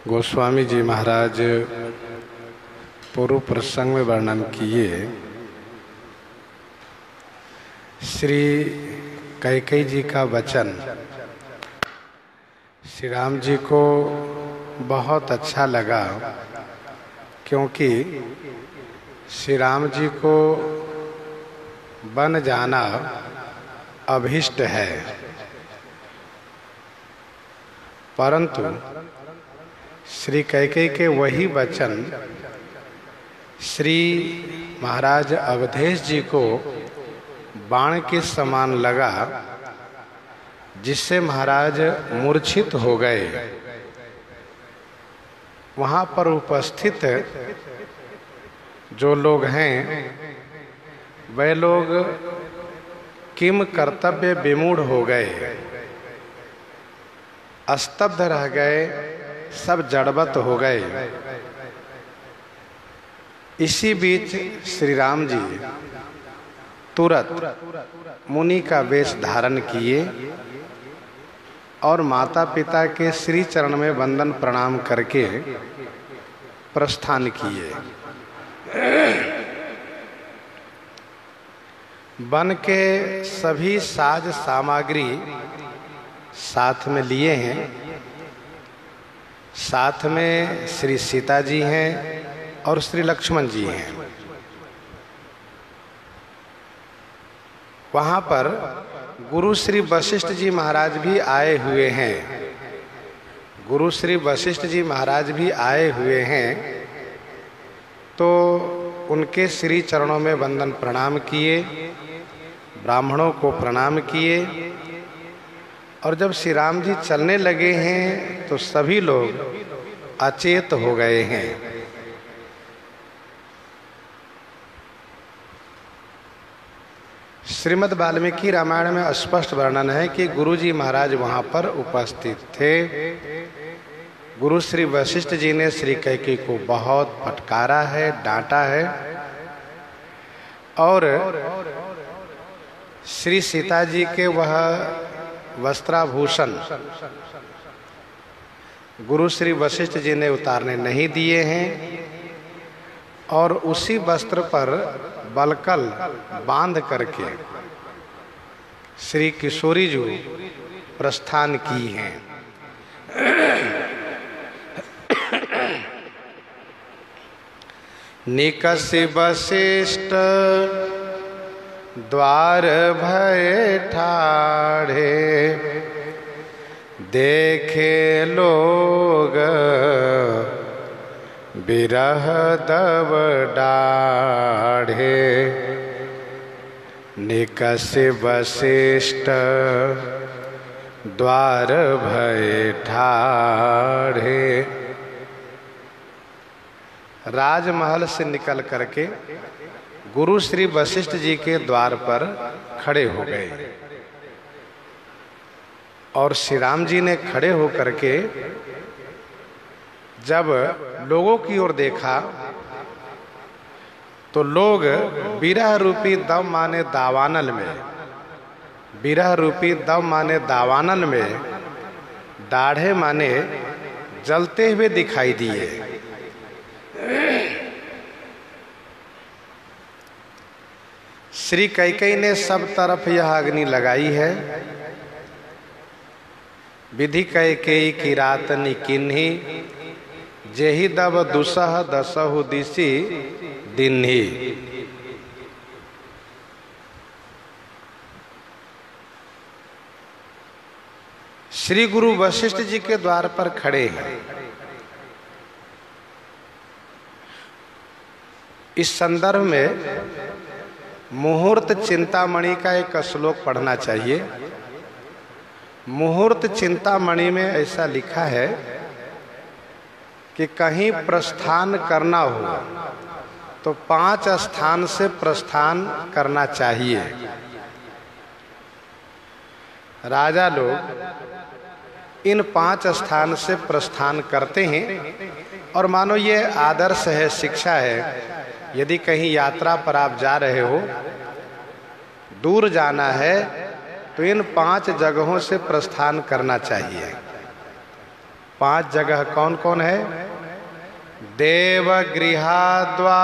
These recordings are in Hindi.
गोस्वामी जी महाराज पूर्व प्रसंग में वर्णन किए श्री कैकेयी जी का वचन श्री राम जी को बहुत अच्छा लगा, क्योंकि श्री राम जी को बन जाना अभीष्ट है, परंतु श्री कैकेयी के वही वचन श्री महाराज अवधेश जी को बाण के समान लगा, जिससे महाराज मूर्छित हो गए। वहाँ पर उपस्थित जो लोग हैं वे लोग किम कर्तव्य विमूढ़ हो गए, स्तब्ध रह गए, सब जड़वत हो गए। इसी बीच श्री राम जी तुरंत मुनि का वेश धारण किए और माता पिता के श्री चरण में वंदन प्रणाम करके प्रस्थान किए। वन के सभी साज सामग्री साथ में लिए हैं। साथ में श्री सीता जी हैं और श्री लक्ष्मण जी हैं। वहाँ पर गुरु श्री वशिष्ठ जी महाराज भी आए हुए हैं। गुरु श्री वशिष्ठ जी महाराज भी आए हुए हैं, तो उनके श्री चरणों में वंदन प्रणाम किए, ब्राह्मणों को प्रणाम किए। और जब श्री राम जी चलने लगे हैं तो सभी लोग अचेत हो गए हैं। श्रीमद् वाल्मीकि रामायण में स्पष्ट वर्णन है कि गुरु जी महाराज वहाँ पर उपस्थित थे। गुरु श्री वशिष्ठ जी ने श्री कैकेयी को बहुत फटकारा है, डांटा है, और श्री सीता जी के वह वस्त्राभूषण गुरु श्री वशिष्ठ जी ने उतारने नहीं दिए हैं, और उसी वस्त्र पर बलकल बांध करके श्री किशोरी जी प्रस्थान की हैं। निकष वशिष्ठ द्वार भय ठाढ़े, देखे लोग बिरह दब डाढ़े। निकष वशिष्ठ द्वार भय ठाढ़े। राजमहल से निकल करके गुरु श्री वशिष्ठ जी के द्वार पर खड़े हो गए, और श्री राम जी ने खड़े होकर के जब लोगों की ओर देखा तो लोग बिरह रूपी दम माने दावानल में, बिरह रूपी दम माने दावानल में दाढ़े माने जलते हुए दिखाई दिए। श्री कैकेयी ने सब तरफ यह अग्नि लगाई है। विधि कैकेयी की रातनि किन्ही, जेहि दब दुसह दसहु दिशि दिन्ही। श्री गुरु वशिष्ठ जी के द्वार पर खड़े हैं। इस संदर्भ में मुहूर्त चिंतामणि का एक श्लोक पढ़ना चाहिए। मुहूर्त चिंतामणि में ऐसा लिखा है कि कहीं प्रस्थान करना हो तो 5 स्थान से प्रस्थान करना चाहिए। राजा लोग इन 5 स्थान से प्रस्थान करते हैं, और मानो ये आदर्श है, शिक्षा है। यदि कहीं यात्रा पर आप जा रहे हो, दूर जाना है, तो इन 5 जगहों से प्रस्थान करना चाहिए। 5 जगह कौन कौन है? देवगृहाद्वा,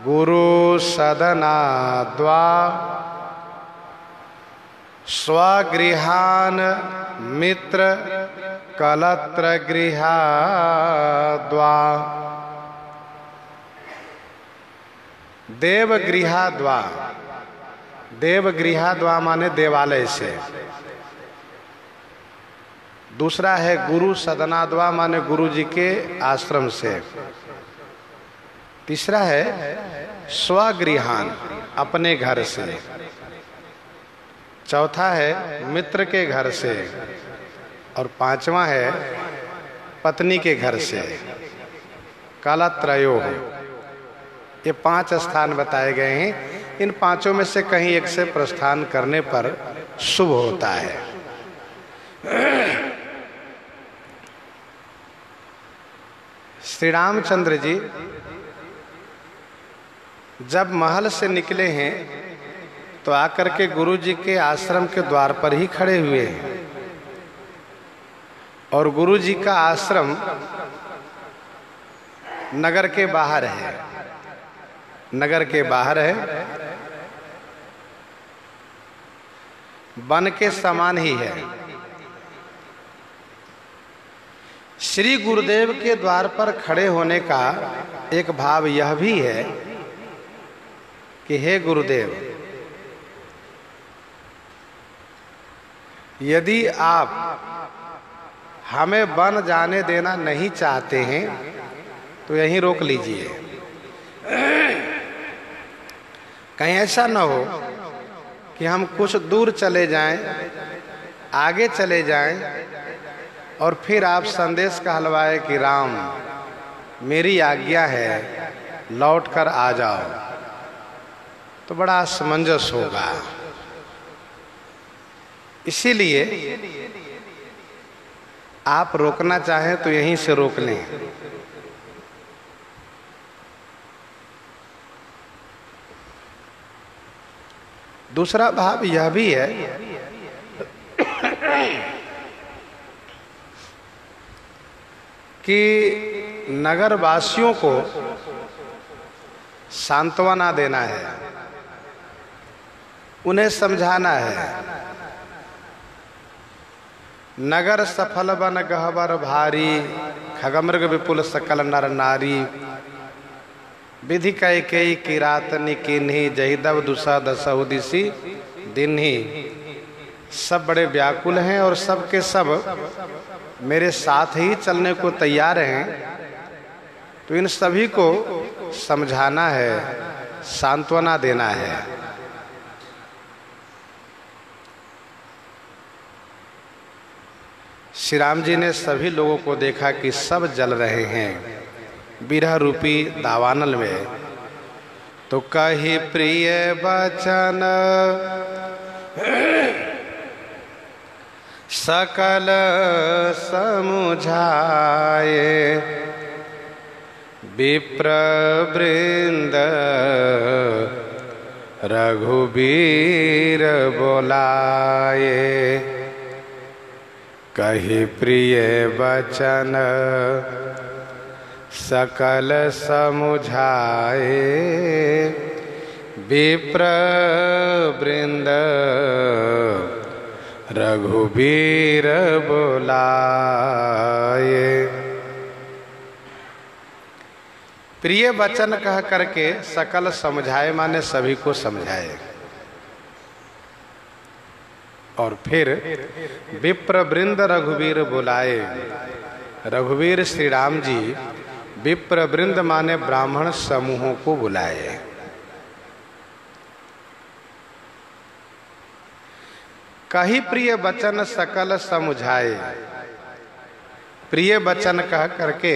गुरु सदनाद्वा, स्वगृहान मित्र कलत्र गृहाद्वा। देवगृहाद्वा, देवगृहाद्वा माने देवालय से। दूसरा है गुरु सदनाद्वा माने गुरु जी के आश्रम से। तीसरा है स्वगृहान, अपने घर से। चौथा है मित्र के घर से। और 5वां है पत्नी के घर से। कालत्रयो, ये 5 स्थान बताए गए हैं। इन 5 में से कहीं एक से प्रस्थान करने पर शुभ होता है। श्री रामचंद्र जी जब महल से निकले हैं तो आकर के गुरु जी के आश्रम के द्वार पर ही खड़े हुए हैं। और गुरु जी का आश्रम नगर के बाहर है, नगर के बाहर है, वन के समान ही है। श्री गुरुदेव के द्वार पर खड़े होने का एक भाव यह भी है कि हे गुरुदेव, यदि आप हमें वन जाने देना नहीं चाहते हैं तो यहीं रोक लीजिए। कहीं ऐसा न हो कि हम कुछ दूर चले जाएं, आगे चले जाएं और फिर आप संदेश कहलवाए कि राम मेरी आज्ञा है, लौट कर आ जाओ, तो बड़ा असमंजस होगा। इसीलिए आप रोकना चाहें तो यहीं से रोक लें। दूसरा भाव यह भी है कि नगरवासियों को सांत्वना देना है, उन्हें समझाना है। नगर सफल बन गहवर भारी, खगमृग विपुल सकल नर नारी। विधि कैकेयी किरातनी किन्ही, जहिदव दुसा दसहु दिसी दिन्ही। सब बड़े व्याकुल हैं और सब के सब मेरे साथ ही चलने को तैयार हैं। तो इन सभी को समझाना है, सांत्वना देना है। श्री राम जी ने सभी लोगों को देखा कि सब जल रहे हैं विरह रूपी दावानल में। तो कही प्रिय वचन सकल समुझाए, विप्र वृंद रघुबीर बोलाए। कही प्रिय वचन सकल समुझाए, विप्र वृंद रघुबीर बोलाए। प्रिय वचन कह करके सकल समझाए माने सभी को समझाए। और फिर विप्र वृंद रघुवीर बुलाए। रघुवीर श्री राम जी विप्र वृंद माने ब्राह्मण समूहों को बुलाए। कही प्रिय वचन सकल समुझाए। प्रिय वचन कह करके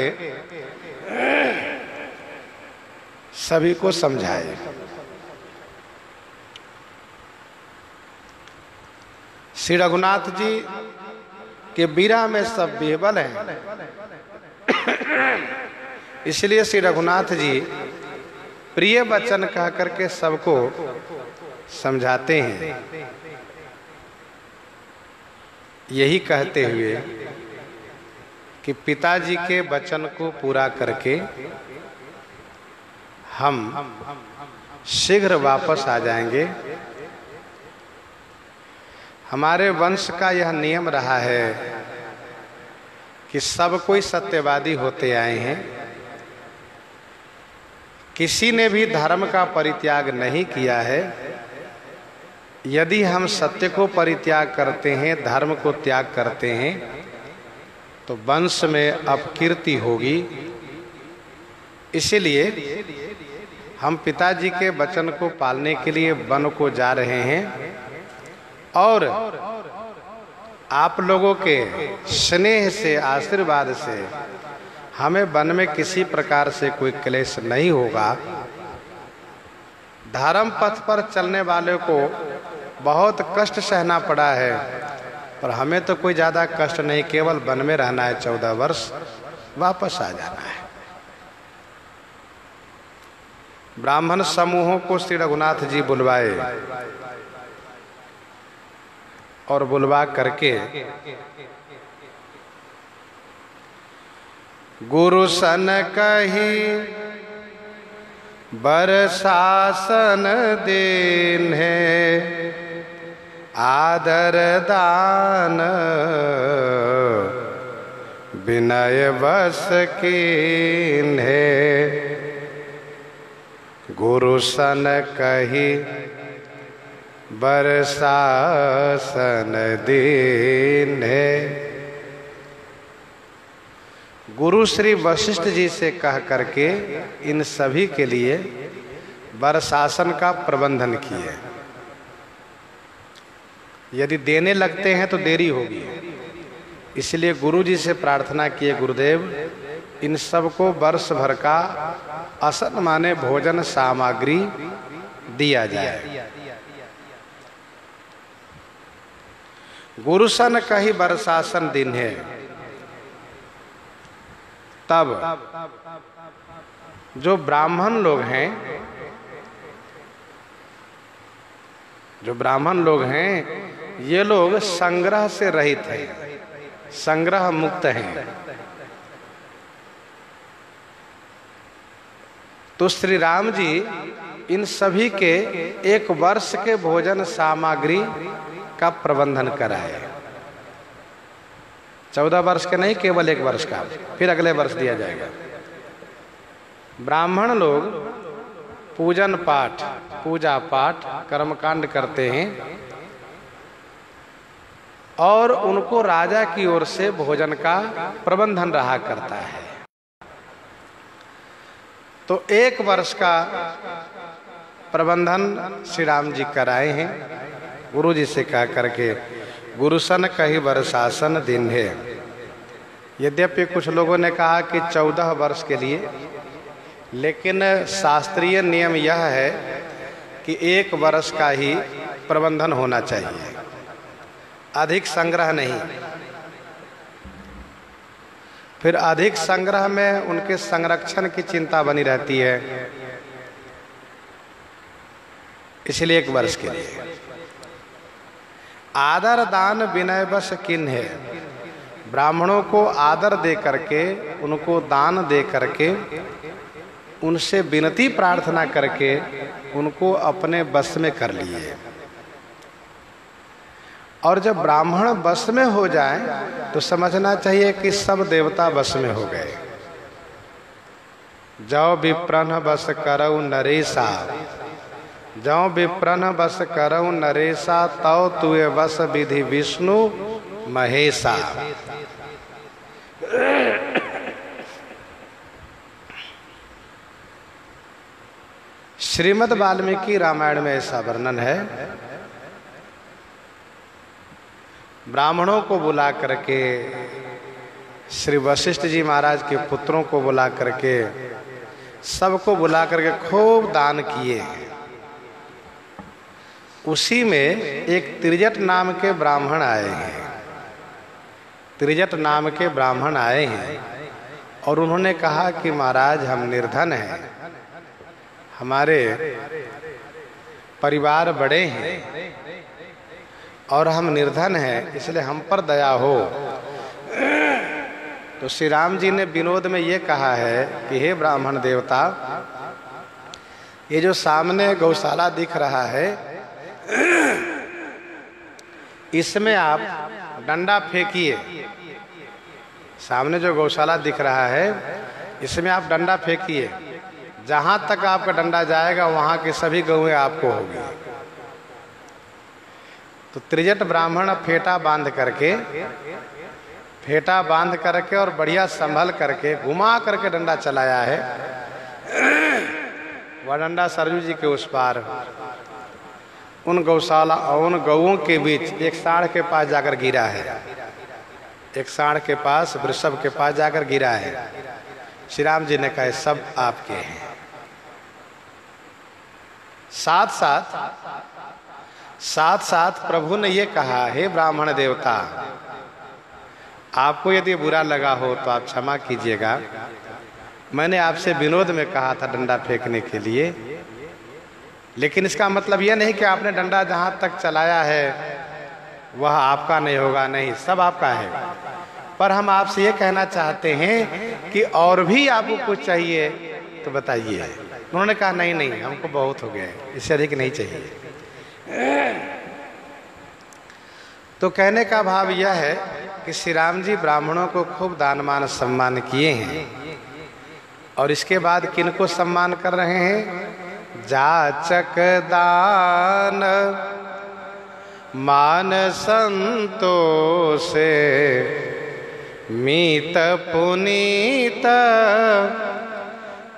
सभी को समझाए। श्री रघुनाथ जी के बीरा में सब बेबल हैं, इसलिए श्री रघुनाथ जी प्रिय वचन कह करके सबको समझाते हैं। यही कहते हुए कि पिताजी के वचन को पूरा करके हम शीघ्र वापस आ जाएंगे। हमारे वंश का यह नियम रहा है कि सब कोई सत्यवादी होते आए हैं। किसी ने भी धर्म का परित्याग नहीं किया है। यदि हम सत्य को परित्याग करते हैं, धर्म को त्याग करते हैं, तो वंश में अपकीर्ति होगी। इसलिए हम पिताजी के वचन को पालने के लिए वन को जा रहे हैं और आप लोगों के स्नेह से, आशीर्वाद से हमें वन में किसी प्रकार से कोई क्लेश नहीं होगा। धर्म पथ पर चलने वाले को बहुत कष्ट सहना पड़ा है, पर हमें तो कोई ज़्यादा कष्ट नहीं, केवल वन में रहना है 14 वर्ष, वापस आ जाना है। ब्राह्मण समूहों को श्री रघुनाथ जी बुलवाए और बुलवा करके गुरु सन कही बर शासन देन है, आदर दान विनय बस कीन है। गुरु सन कही बर शासन दीन है। गुरु श्री वशिष्ठ जी से कह करके इन सभी के लिए वर शासन का प्रबंधन किए। यदि देने लगते हैं तो देरी होगी, इसलिए गुरु जी से प्रार्थना किए, गुरुदेव इन सबको वर्ष भर का असन माने भोजन सामग्री दिया जाए। गुरु सन कही वर्षासन दिन है। तब जो ब्राह्मण लोग हैं, ये लोग संग्रह से रहित हैं, संग्रह मुक्त हैं। तो श्री राम जी इन सभी के 1 वर्ष के भोजन सामग्री का प्रबंधन कराए। 14 वर्ष के नहीं, केवल 1 वर्ष का, फिर अगले वर्ष दिया जाएगा। ब्राह्मण लोग पूजन पाठ, पूजा पाठ, कर्मकांड करते हैं और उनको राजा की ओर से भोजन का प्रबंधन रहा करता है। तो 1 वर्ष का प्रबंधन श्री राम जी कराए हैं। गुरु जी से कह करके गुरु सन कही वर्षासन दिन है। यद्यपि कुछ लोगों ने कहा कि 14 वर्ष के लिए, लेकिन शास्त्रीय नियम यह है कि 1 वर्ष का ही प्रबंधन होना चाहिए, अधिक संग्रह नहीं। फिर अधिक संग्रह में उनके संरक्षण की चिंता बनी रहती है, इसलिए 1 वर्ष के लिए। आदर दान विनय बस किन है। ब्राह्मणों को आदर दे करके, उनको दान दे करके, उनसे विनती प्रार्थना करके उनको अपने बस में कर लिए। और जब ब्राह्मण बस में हो जाए तो समझना चाहिए कि सब देवता बस में हो गए। जौ विप्रन बस करऊ नरेशा, जौ विप्रन बस करऊ नरेशा, तौ तुए बस विधि विष्णु महेशा। श्रीमद् वाल्मीकि रामायण में ऐसा वर्णन है। ब्राह्मणों को बुला करके, श्री वशिष्ठ जी महाराज के पुत्रों को बुला करके, सबको बुला करके खूब दान किए। उसी में एक त्रिजट नाम के ब्राह्मण आए हैं। त्रिजट नाम के ब्राह्मण आए हैं और उन्होंने कहा कि महाराज हम निर्धन हैं, हमारे परिवार बड़े हैं और हम निर्धन हैं, इसलिए हम पर दया हो। तो श्री राम जी ने विनोद में ये कहा है कि हे ब्राह्मण देवता, ये जो सामने गौशाला दिख रहा है, इसमें आप डंडा फेंकिए। सामने जो गौशाला दिख रहा है, इसमें आप डंडा फेंकिए। जहां तक आपका डंडा जाएगा वहां की सभी गौएं आपको होगी। तो त्रिजट ब्राह्मण फेटा बांध करके और बढ़िया संभल करके घुमा करके डंडा चलाया है। वह डंडा सरजू जी के उस पार उन गौशाला और उन गौओं के बीच एक सांड के पास जाकर गिरा है। एक सांड के पास, वृषभ के पास जाकर गिरा है। श्री राम जी ने कहा सब आपके हैं। साथ साथ प्रभु ने ये कहा, हे ब्राह्मण देवता, आपको यदि बुरा लगा हो तो आप क्षमा कीजिएगा। मैंने आपसे विनोद में कहा था डंडा फेंकने के लिए, लेकिन इसका मतलब यह नहीं कि आपने डंडा जहां तक चलाया है वह आपका नहीं होगा। नहीं, सब आपका है। पर हम आपसे ये कहना चाहते हैं कि और भी आपको कुछ चाहिए तो बताइए। उन्होंने कहा नहीं नहीं, हमको बहुत हो गया है, इससे अधिक नहीं चाहिए। तो कहने का भाव यह है कि श्री राम जी ब्राह्मणों को खूब दान मान सम्मान किए हैं। और इसके बाद किनको सम्मान कर रहे हैं? जाचक दान मान संतोषे, मीत पुनीत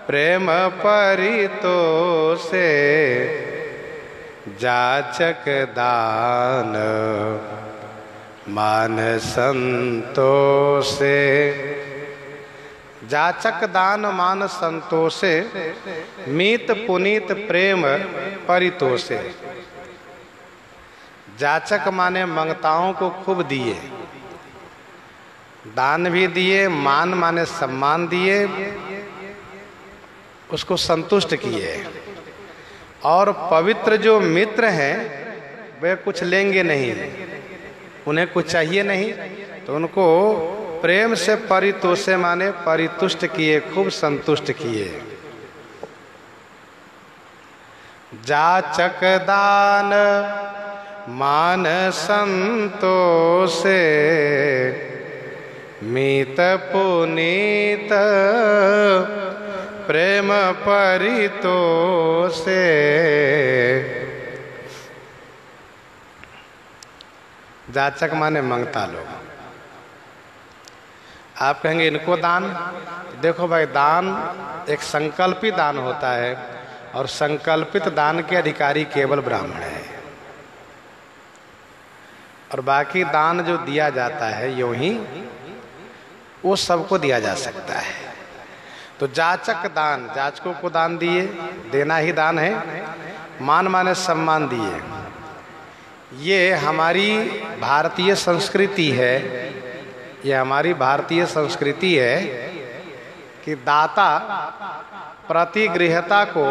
प्रेम परितोषे। जाचक दान मान संतोषे। जाचक दान मान संतोषे, मीत पुनीत प्रेम परितोषे। जाचक माने मंगताओं को खूब दिए, दान भी दिए, मान माने सम्मान दिए, उसको संतुष्ट किए। और पवित्र जो मित्र हैं वे कुछ लेंगे नहीं, उन्हें कुछ चाहिए नहीं, तो उनको प्रेम से परितोषे माने परितुष्ट किए, खूब संतुष्ट किए। जाचक दान मान संतोषे, मीत पुनीत प्रेम परितोषे। जाचक माने मंगता लोग। आप कहेंगे इनको दान, देखो भाई, दान एक संकल्पित दान होता है और संकल्पित दान के अधिकारी केवल ब्राह्मण है। और बाकी दान जो दिया जाता है यूं ही वो सबको दिया जा सकता है। तो जाचक दान, जाचकों को दान दिए, देना ही दान है। मान माने सम्मान दिए। ये हमारी भारतीय संस्कृति है, ये हमारी भारतीय संस्कृति है कि दाता प्रतिगृहता को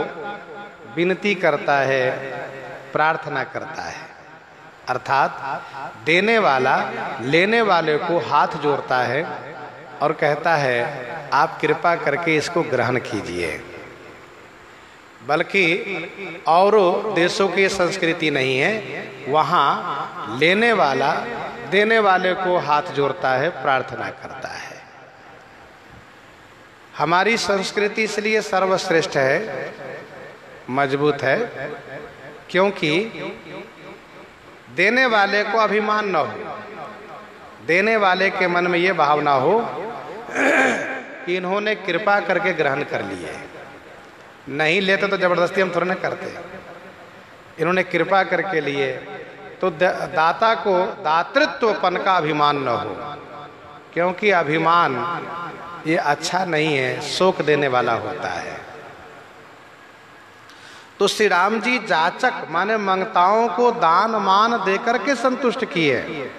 विनती करता है, प्रार्थना करता है। अर्थात देने वाला लेने वाले को हाथ जोड़ता है और कहता है आप कृपा करके इसको ग्रहण कीजिए। बल्कि औरों देशों की संस्कृति नहीं है, वहाँ लेने वाला देने वाले को हाथ जोड़ता है, प्रार्थना करता है। हमारी संस्कृति इसलिए सर्वश्रेष्ठ है, मजबूत है, क्योंकि देने वाले को अभिमान न हो, देने वाले के मन में ये भावना हो कि इन्होंने कृपा करके ग्रहण कर लिए, नहीं लेते तो जबरदस्ती हम थोड़ा ना करते, इन्होंने कृपा करके लिए। तो दाता को दातृत्वपन का अभिमान न हो, क्योंकि अभिमान ये अच्छा नहीं है, शोक देने वाला होता है। तो श्री राम जी जाचक माने मंगताओं को दान मान देकर के संतुष्ट किए।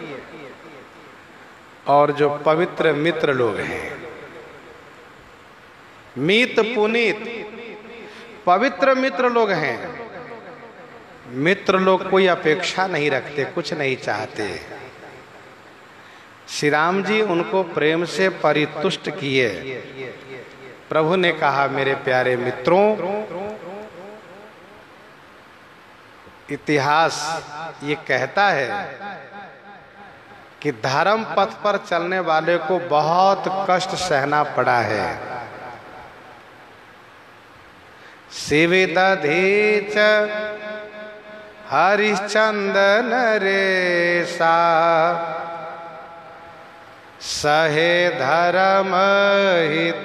और जो पवित्र मित्र लोग हैं, मीत पुनीत पवित्र मित्र लोग हैं, मित्र लोग कोई अपेक्षा नहीं रखते, कुछ नहीं चाहते। श्री राम जी उनको प्रेम से परितुष्ट किए। प्रभु ने कहा, मेरे प्यारे मित्रों, इतिहास ये कहता है कि धर्म पथ पर चलने वाले को बहुत कष्ट सहना पड़ा है। शिविदधीच हरिश्चंदन रेसा, सहे धर्म हित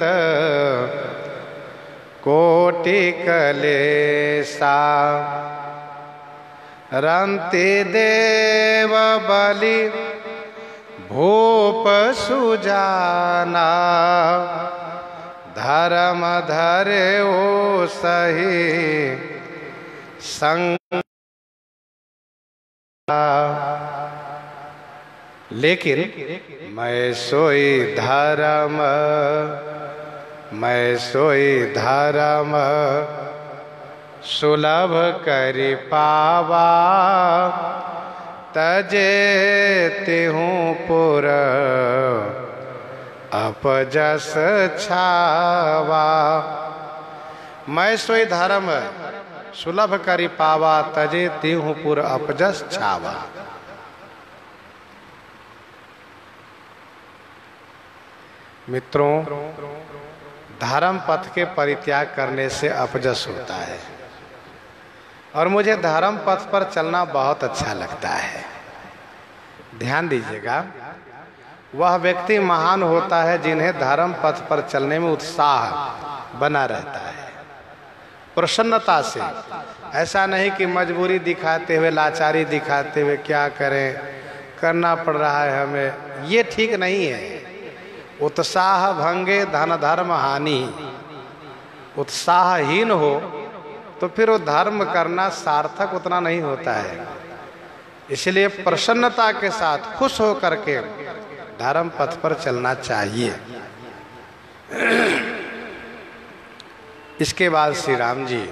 कोटि कलेसा, रंति देव बलि भूप सुजाना, धर्म धरे ओ सही संग। लेकिन मैं सोई धर्म, मैं सोई धर्म सुलभ करि पावा, तजे तिहूँ पुर अपजस छावा। मैं सोई धर्म सुलभ करि पावा, तजे तिहूँ पुर अपजस छावा। मित्रों, धर्म पथ के परित्याग करने से अपजस होता है और मुझे धर्म पथ पर चलना बहुत अच्छा लगता है। ध्यान दीजिएगा, वह व्यक्ति महान होता है जिन्हें धर्म पथ पर चलने में उत्साह बना रहता है, प्रसन्नता से। ऐसा नहीं कि मजबूरी दिखाते हुए, लाचारी दिखाते हुए क्या करें, करना पड़ रहा है हमें, ये ठीक नहीं है। उत्साह भंगे धन धर्म हानि। उत्साहहीन हो तो फिर वो धर्म करना सार्थक उतना नहीं होता है। इसलिए प्रसन्नता के साथ खुश हो करके धर्म पथ पर चलना चाहिए। इसके बाद श्री राम जी,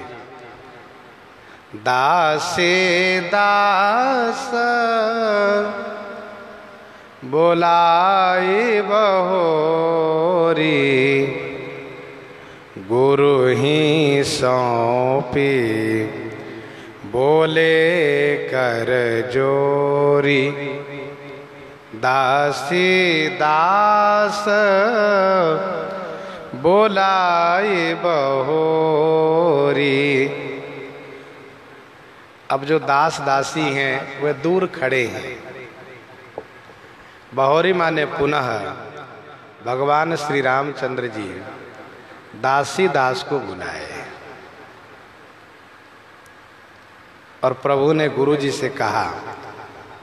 दासे दास बोलाई बहोरी, गुरु ही सौंपी बोले कर जोरी। दासी दास बोलाई बहोरी। अब जो दास दासी हैं वे दूर खड़े हैं। बहोरी माने पुनः भगवान श्री रामचंद्र जी दासी दास को बुलाए और प्रभु ने गुरु जी से कहा,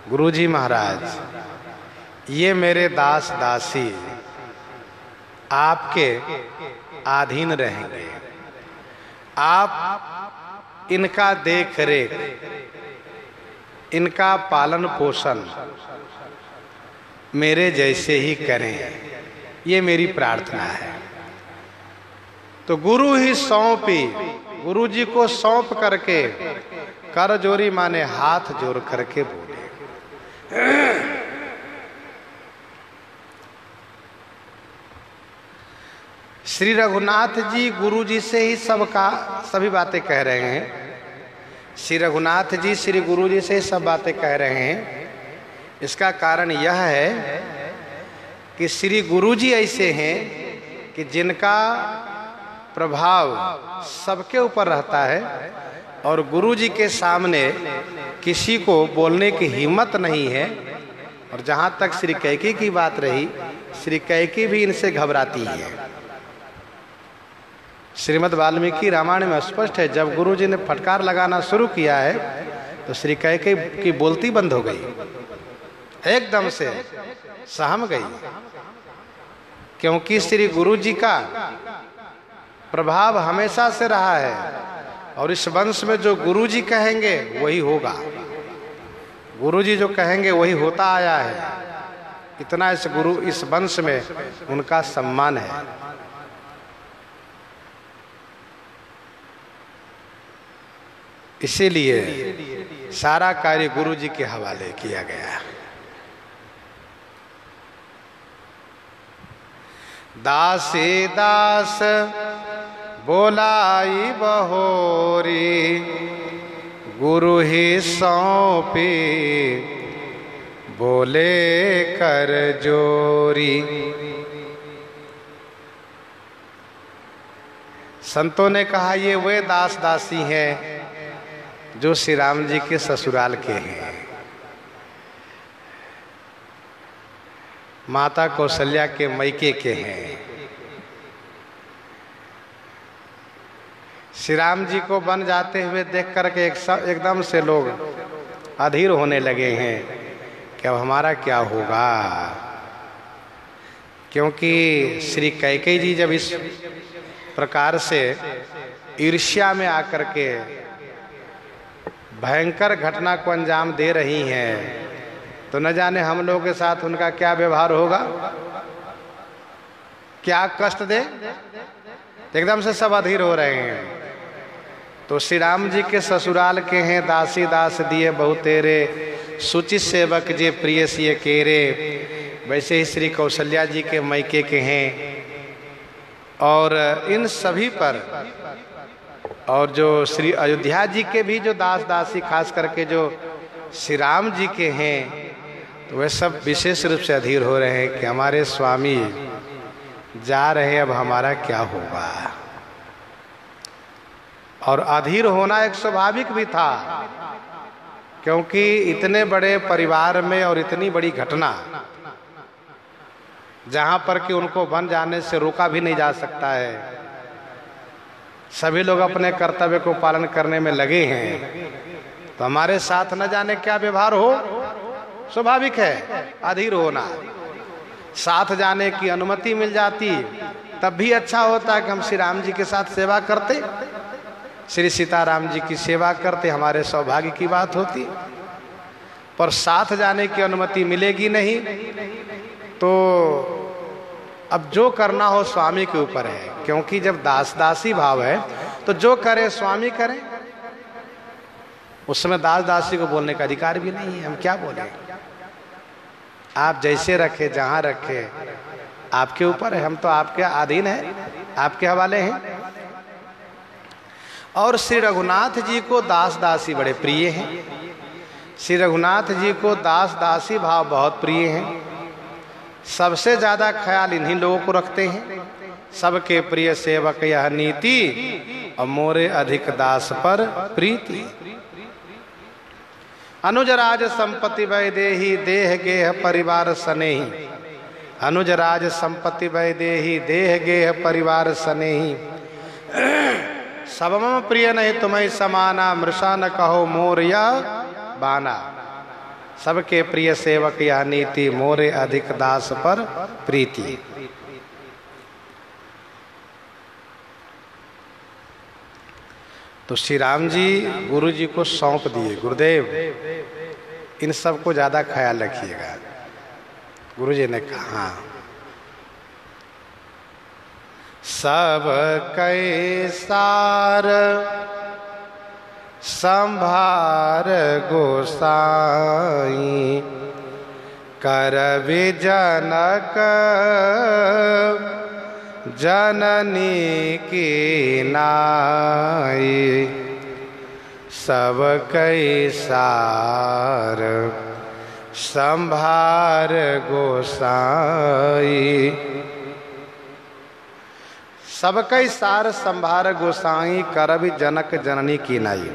गुरु जी महाराज, ये मेरे दास दासी आपके अधीन रहेंगे। आप इनका देख रेख, इनका पालन पोषण मेरे जैसे ही करें, ये मेरी प्रार्थना है। तो गुरु ही सौंपी, गुरु जी को सौंप करके कर जोरी माने हाथ जोड़ करके बोले। श्री रघुनाथ जी गुरु जी से ही सभी बातें कह रहे हैं। श्री रघुनाथ जी श्री गुरु जी से ही सब बातें कह रहे हैं। इसका कारण यह है कि श्री गुरु जी ऐसे हैं कि जिनका प्रभाव सबके ऊपर रहता है और गुरु जी के सामने किसी को बोलने की हिम्मत नहीं है। और जहाँ तक श्री कैकेयी की बात रही, श्री कैकेयी भी इनसे घबराती है। श्रीमद् वाल्मीकि रामायण में स्पष्ट है, जब गुरु जी ने फटकार लगाना शुरू किया है तो श्री कैकेयी की बोलती बंद हो गई, एकदम से सहम गई, क्योंकि श्री गुरु जी का प्रभाव हमेशा से रहा है और इस वंश में जो गुरु जी कहेंगे वही होगा। गुरु जी जो कहेंगे वही होता आया है। इतना इस वंश में उनका सम्मान है। इसीलिए सारा कार्य गुरु जी के हवाले किया गया। दासी दास बोलाई बहोरी, गुरु ही सौंपी बोले कर जोरी। संतों ने कहा ये वे दास दासी हैं जो श्री राम जी के ससुराल के हैं। माता कौशल्या के मैके के हैं। श्री राम जी को बन जाते हुए देख करके एकदम से लोग अधीर होने लगे हैं कि अब हमारा क्या होगा। क्योंकि श्री कैकेयी जी जब इस प्रकार से ईर्ष्या में आकर के भयंकर घटना को अंजाम दे रही हैं, तो न जाने हम लोगों के साथ उनका क्या व्यवहार होगा, क्या कष्ट दे। एकदम से सब अधीर हो रहे हैं। तो श्री राम जी के ससुराल के हैं। दासी दास दिए बहु तेरे, सुचि सेवक जे प्रिय सिय केरे। वैसे ही श्री कौशल्या जी के मैके के हैं। और इन सभी पर, और जो श्री अयोध्या जी के भी जो दास दासी खास करके जो श्री राम जी के हैं, तो वे सब विशेष रूप से अधीर हो रहे हैं कि हमारे स्वामी जा रहे, अब हमारा क्या होगा। और अधीर होना एक स्वाभाविक भी था, क्योंकि इतने बड़े परिवार में और इतनी बड़ी घटना जहां पर कि उनको बन जाने से रोका भी नहीं जा सकता है। सभी लोग अपने कर्तव्य को पालन करने में लगे हैं, तो हमारे साथ न जाने क्या व्यवहार हो, स्वाभाविक है अधीर होना। साथ जाने की अनुमति मिल जाती तब भी अच्छा होता कि हम श्री राम जी के साथ सेवा करते, श्री सीताराम जी की सेवा करते, हमारे सौभाग्य की बात होती। पर साथ जाने की अनुमति मिलेगी नहीं, तो अब जो करना हो स्वामी के ऊपर है। क्योंकि जब दास दासी भाव है तो जो करे स्वामी करें। उस समय दास दासी को बोलने का अधिकार भी नहीं है। हम क्या बोले, आप जैसे रखे, जहां रखे, आपके ऊपर है। हम तो आपके अधीन है, आपके हवाले हैं। और श्री रघुनाथ जी को दास दासी बड़े प्रिय हैं। श्री रघुनाथ जी को दास दासी भाव बहुत प्रिय हैं। सबसे ज्यादा ख्याल इन्हीं लोगों को रखते हैं। सबके प्रिय सेवक यह नीति, और मोरे अधिक दास पर प्रीति। अनुजराज संपत्ति वै देहि, देह गेह परिवार सनेही। अनुजराज संपत्ति वै देहि, देह गेह परिवार सनेही। सबम प्रिय नहीं तुम्हें समाना, मृषा न कहो मोर या बाना। सबके प्रिय सेवक यह नीति, मोरे अधिक दास पर प्रीति। तो श्री राम जी गुरु जी को सौंप दिए, गुरुदेव इन सब को ज्यादा ख्याल रखिएगा। गुरु जी ने कहा सब कैसार संभार गोसाई, करवि जनक जननी की नाई। सब कैसार संभार गोसाई। सब कैसार संभार गोसाई, करवि जनक जननी की नाई।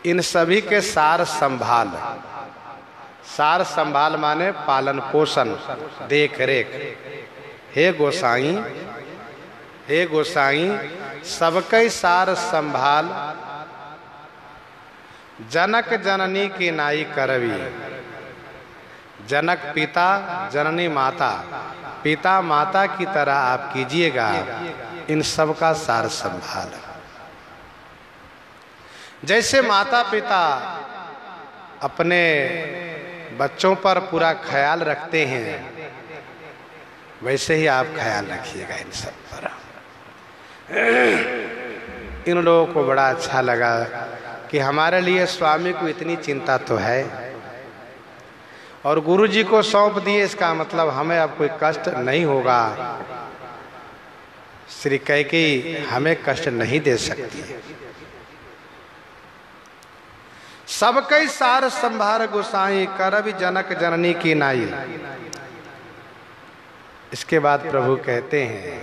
इन सभी के सार संभाल। सार संभाल माने पालन पोषण, देख रेख। हे गोसाई, हे गोसाई, सबके सार संभाल, जनक जननी की नाई करवी। जनक पिता, जननी माता, पिता माता की तरह आप कीजिएगा इन सब का सार संभाल। जैसे माता पिता अपने बच्चों पर पूरा ख्याल रखते हैं, वैसे ही आप ख्याल रखिएगा इन सब पर। इन लोगों को बड़ा अच्छा लगा। कि हमारे लिए स्वामी को इतनी चिंता तो है, और गुरु जी को सौंप दिए, इसका मतलब हमें अब कोई कष्ट नहीं होगा। श्री कैकेयी हमें कष्ट नहीं दे सकती। सब कई सार संभार गोसाई, करबि जनक जननी की नाई। इसके बाद प्रभु कहते हैं,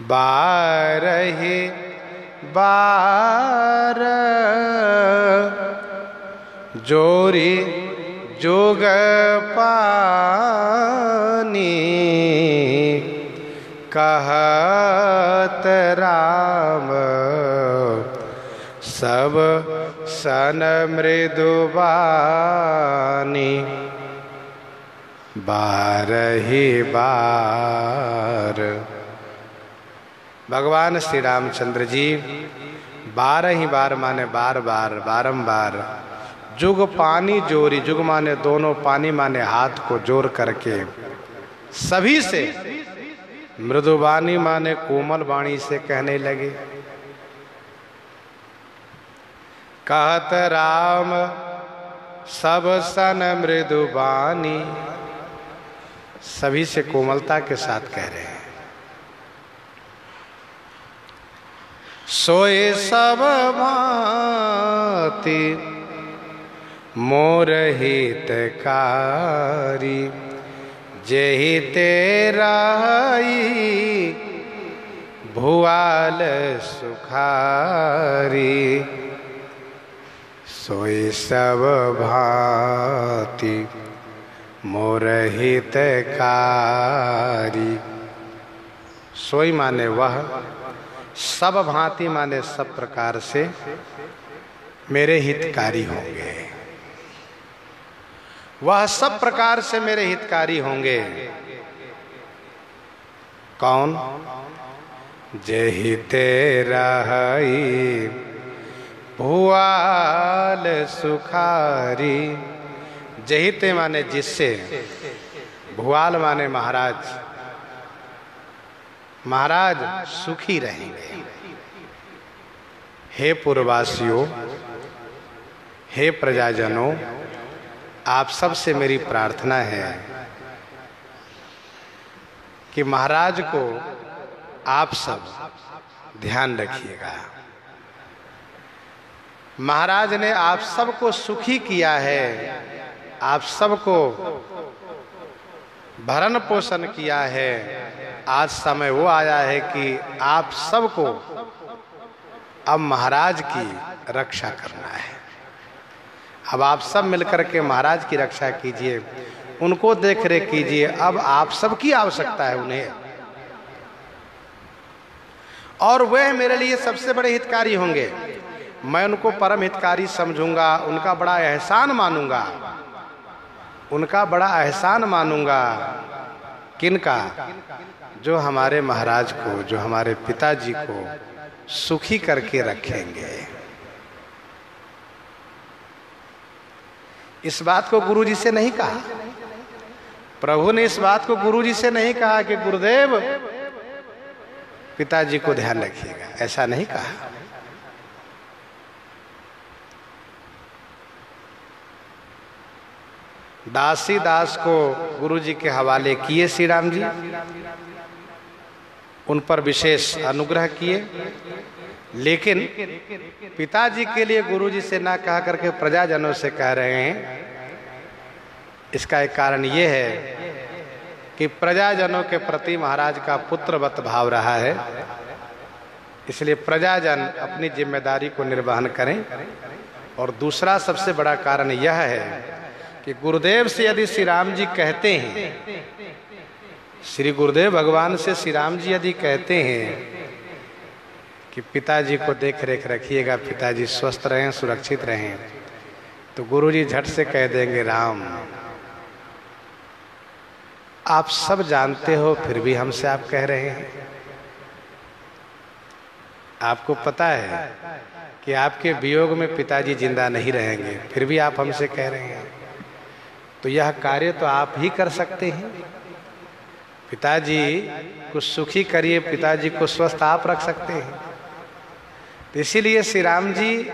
बारहि बार जोरी जोग पानी, कहत राम सब सन मृदुबानी। बारहि बार भगवान श्री रामचंद्र जी 12 बार माने बार बार, बारंबार, जुग पानी जोरी, जुग माने दोनों, पानी माने हाथ को जोड़ करके सभी से, मृदुबानी माने कोमल वाणी से कहने लगे, कहत राम सब सन मृदुबानी। सभी से कोमलता के साथ कह रहे हैं। सोए सब भांति मोर हितकारी, जेहि तेराई भुआल सुखारी। सोई सब भांति मोर हितकारी। सोई माने वह, सब भांति माने सब प्रकार से मेरे हितकारी होंगे। वह सब प्रकार से मेरे हितकारी होंगे। कौन? जेहि तेराई भुआल सुखारी। जहिते माने जिससे, भुआल माने महाराज, महाराज सुखी रहेंगे। हे पुरवासियों, हे प्रजाजनों, आप सब से मेरी प्रार्थना है कि महाराज को आप सब ध्यान रखिएगा। महाराज ने आप सबको सुखी किया है, आप सबको भरण पोषण किया है। आज समय वो आया है कि आप सबको अब महाराज की रक्षा करना है। अब आप सब मिलकर के महाराज की रक्षा कीजिए, उनको देख रेख कीजिए। अब आप सबकी आवश्यकता है उन्हें, और वह मेरे लिए सबसे बड़े हितकारी होंगे। मैं उनको परम हितकारी समझूंगा, उनका बड़ा एहसान मानूंगा, उनका बड़ा एहसान मानूंगा। किनका? जो हमारे महाराज को, जो हमारे पिताजी को सुखी करके रखेंगे। इस बात को गुरुजी से नहीं कहा, प्रभु ने इस बात को गुरुजी से नहीं कहा कि गुरुदेव पिताजी को ध्यान रखिएगा, ऐसा नहीं कहा। दासी दास को गुरुजी के हवाले किए श्री राम जी, उन पर विशेष अनुग्रह किए। लेकिन पिताजी के लिए गुरुजी से ना कहा करके प्रजाजनों से कह रहे हैं। इसका एक कारण ये है कि प्रजाजनों के प्रति महाराज का पुत्रवत भाव रहा है, इसलिए प्रजाजन अपनी जिम्मेदारी को निर्वहन करें। और दूसरा सबसे बड़ा कारण यह है कि गुरुदेव से यदि श्री राम जी कहते हैं, श्री गुरुदेव भगवान से श्री राम जी यदि कहते हैं कि पिताजी को देख रेख रखिएगा, पिताजी स्वस्थ रहें, सुरक्षित रहें, तो गुरुजी झट से कह देंगे, राम आप सब जानते हो, फिर भी हमसे आप कह रहे हैं। आपको पता है कि आपके वियोग में पिताजी जिंदा नहीं रहेंगे, फिर भी आप हमसे कह रहे हैं। तो यह कार्य तो आप ही कर सकते हैं। पिताजी को सुखी करिए, पिताजी को स्वस्थ आप रख सकते हैं। तो इसीलिए श्री राम जी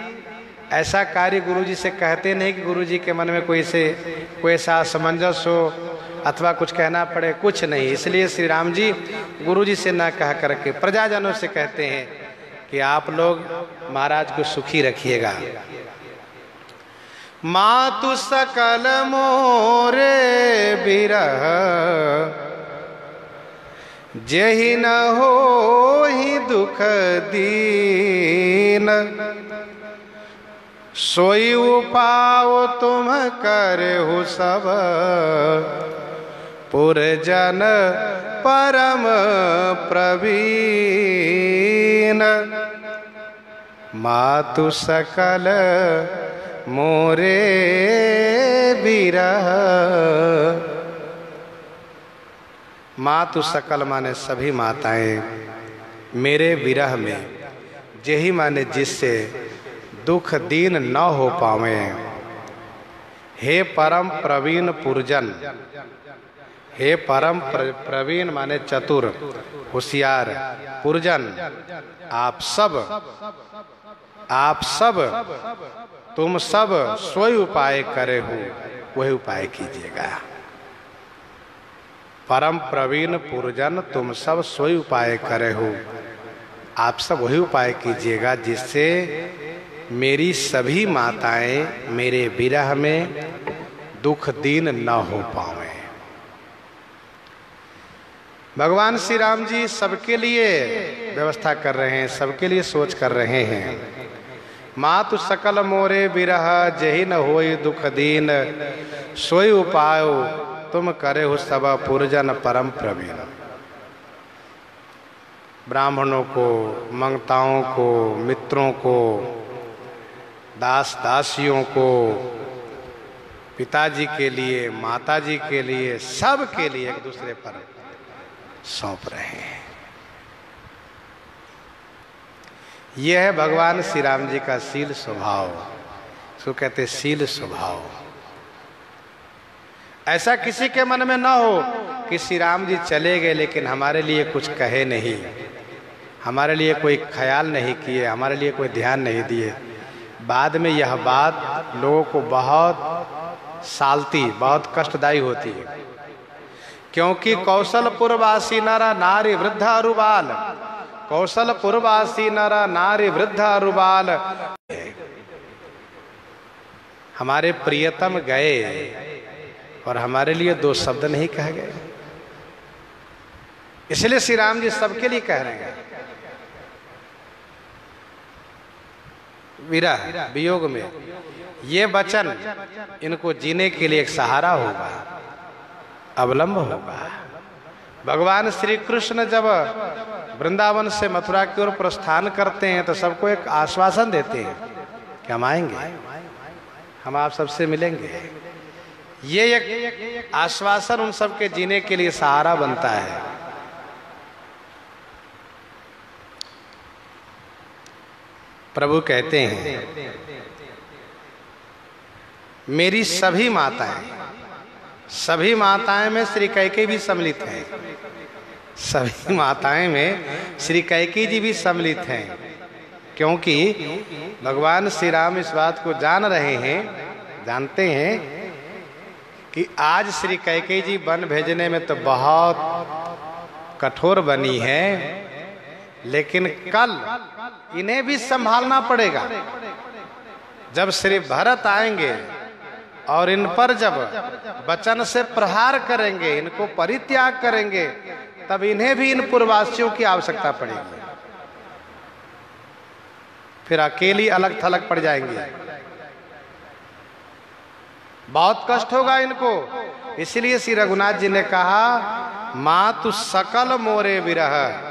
ऐसा कार्य गुरु जी से कहते नहीं कि गुरु जी के मन में कोई ऐसा असमंजस हो अथवा कुछ कहना पड़े, कुछ नहीं। इसलिए श्री राम जी गुरु जी से ना कह करके प्रजाजनों से कहते हैं कि आप लोग महाराज को सुखी रखिएगा। मातु सकल मोरे बिरह जेहि न होहि दुख दीन, सोई उपाओ तुम करहु सब पुरजन परम प्रवीण। मातु सकल मोरे बिरह, मातु सकल माने सभी माताएं मेरे विरह में, जेहि माने जिससे दुख दीन न हो पावे। हे परम प्रवीण पुरजन, हे परम प्रवीण माने चतुर होशियार, पुरजन आप सब तुम सब सोई उपाय करे हो, वही उपाय कीजिएगा। परम प्रवीण पुरजन तुम सब सोई उपाय करे हो, आप सब वही उपाय कीजिएगा जिससे मेरी सभी माताएं मेरे विरह में दुख दीन न हो पावे। भगवान श्री राम जी सबके लिए व्यवस्था कर रहे हैं, सबके लिए सोच कर रहे हैं। मातु सकल मोरे बिरह जेहि न होई दुख दीन, सोई उपाय तुम करे हो सब पुरजन परम प्रवीण। ब्राह्मणों को, मंगताओं को, मित्रों को, दास दासियों को, पिताजी के लिए, माताजी के लिए, सब के लिए एक दूसरे पर सौंप रहे हैं। यह है भगवान श्री राम जी का शील स्वभाव, इसको कहते शील स्वभाव। ऐसा किसी के मन में ना हो कि श्री राम जी चले गए लेकिन हमारे लिए कुछ कहे नहीं, हमारे लिए कोई ख्याल नहीं किए, हमारे लिए कोई ध्यान नहीं दिए। बाद में यह बात लोगों को बहुत सालती, बहुत कष्टदायी होती है, क्योंकि कौशलपुरवासी नर नारी वृद्ध अरुबाल, कौशलपुरवासी नर नारी वृद्ध अरुबाल, हमारे प्रियतम गए और हमारे लिए दो शब्द नहीं कहे गए। इसलिए श्री राम जी सबके लिए कह रहे हैं विरह वियोग में ये वचन इनको जीने के लिए एक सहारा होगा, अवलंब होगा। भगवान श्री कृष्ण जब वृंदावन से मथुरा की ओर प्रस्थान करते हैं तो सबको एक आश्वासन देते हैं कि हम आएंगे, हम आप सबसे मिलेंगे। ये एक आश्वासन उन सबके जीने के लिए सहारा बनता है। प्रभु कहते हैं मेरी सभी माताएं में श्री कैकेयी भी सम्मिलित हैं, सभी माताएं में श्री कैकेयी जी भी सम्मिलित हैं, क्योंकि भगवान श्री राम इस बात को जान रहे हैं, जानते हैं कि आज श्री कैकेयी जी वन भेजने में तो बहुत कठोर बनी है, लेकिन कल इन्हें भी संभालना पड़ेगा। जब श्री भरत आएंगे और इन पर जब वचन से प्रहार करेंगे, इनको परित्याग करेंगे, तब इन्हें भी इन पूर्ववासियों की आवश्यकता पड़ेगी। फिर अकेली अलग थलग पड़ जाएंगे, बहुत कष्ट होगा इनको। इसलिए श्री रघुनाथ जी ने कहा मातु सकल मोरे विरह,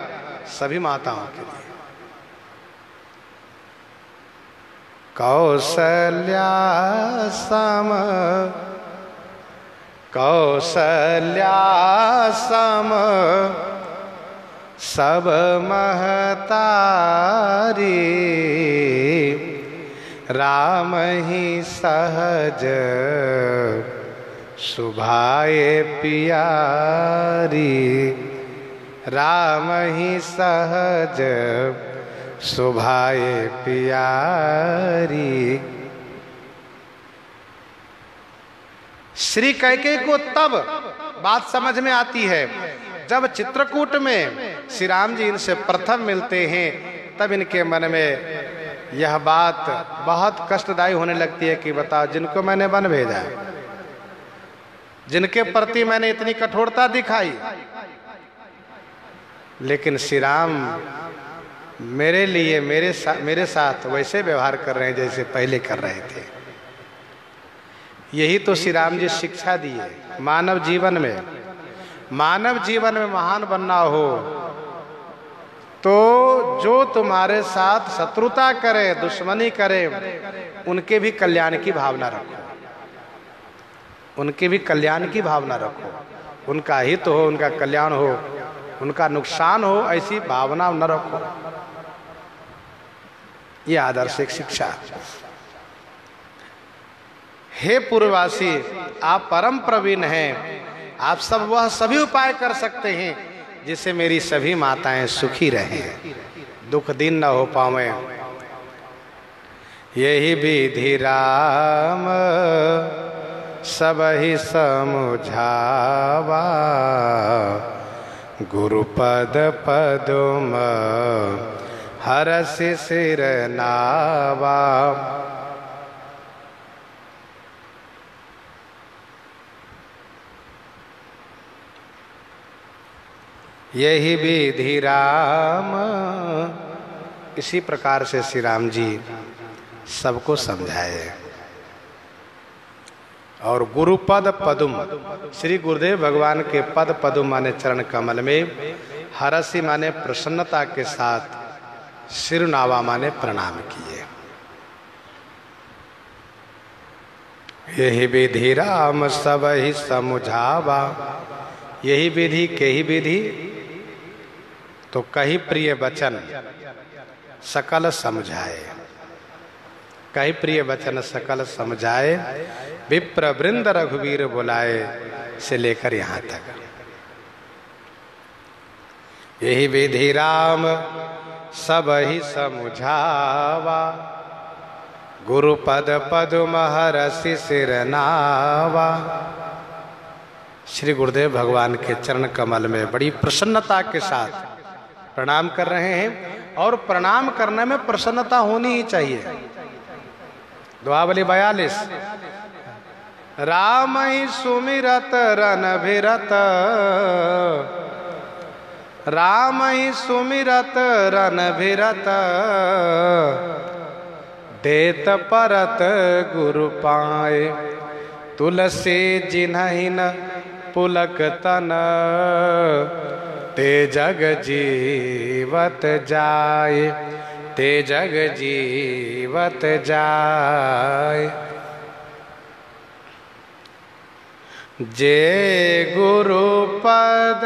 सभी माताओं के लिए। कौसल्या सम सब महतारी, राम ही सहज सुभाए पियारी, राम ही सहज शोभाए प्यारी। श्री कैकेयी को तब बात समझ में आती है जब चित्रकूट में श्री राम जी इनसे प्रथम मिलते हैं, तब इनके मन में यह बात बहुत कष्टदायी होने लगती है कि बताओ, जिनको मैंने वन भेजा, जिनके प्रति मैंने इतनी कठोरता दिखाई, लेकिन श्री राम मेरे लिए मेरे साथ वैसे व्यवहार कर रहे हैं जैसे पहले कर रहे थे। यही तो श्री राम जी शिक्षा दी है। मानव जीवन में महान बनना हो तो जो तुम्हारे साथ शत्रुता करे, दुश्मनी करे, उनके भी कल्याण की भावना रखो, उनके भी कल्याण की भावना रखो। उनका हित हो, उनका कल्याण हो, उनका नुकसान हो, ऐसी भावना न रखो। ये आदर्शिक शिक्षा। हे पूर्ववासी, आप परम प्रवीण हैं, आप सब वह सभी उपाय कर सकते हैं जिससे मेरी सभी माताएं सुखी रहें, दुख दिन न हो पावे। यही विधि राम सब ही समझावा, गुरुपद पदुम हरसि सिर नावा। यही विधि राम, इसी प्रकार से श्री राम जी सबको समझाए। और गुरुपद पदुम, श्री गुरुदेव भगवान के पद पदुम माने चरण कमल में, हरसि माने प्रसन्नता के साथ, सिरनावा माने प्रणाम किए। यही विधि राम सब ही समझावा। यही विधि केही विधि, तो कही प्रिय वचन सकल समझाए। कही प्रिय वचन सकल समझाए, विप्र वृंद रघुवीर बुलाए, से लेकर यहाँ तक। यही विधि राम सब ही समझावा, गुरुपद पदुम हरसि सिर नावा। श्री गुरुदेव भगवान के चरण कमल में बड़ी प्रसन्नता के साथ प्रणाम कर रहे हैं, और प्रणाम करने में प्रसन्नता होनी ही चाहिए। दुआवली 42। राम ही सुमिरत रन भिरत, राम ही सुमिरत रन भिरत, देत परत गुरु पाए, तुलसी जिन्हि न पुलक तन, ते जग जीवत जाए, ते जग जीवत जाए। जे गुरु पद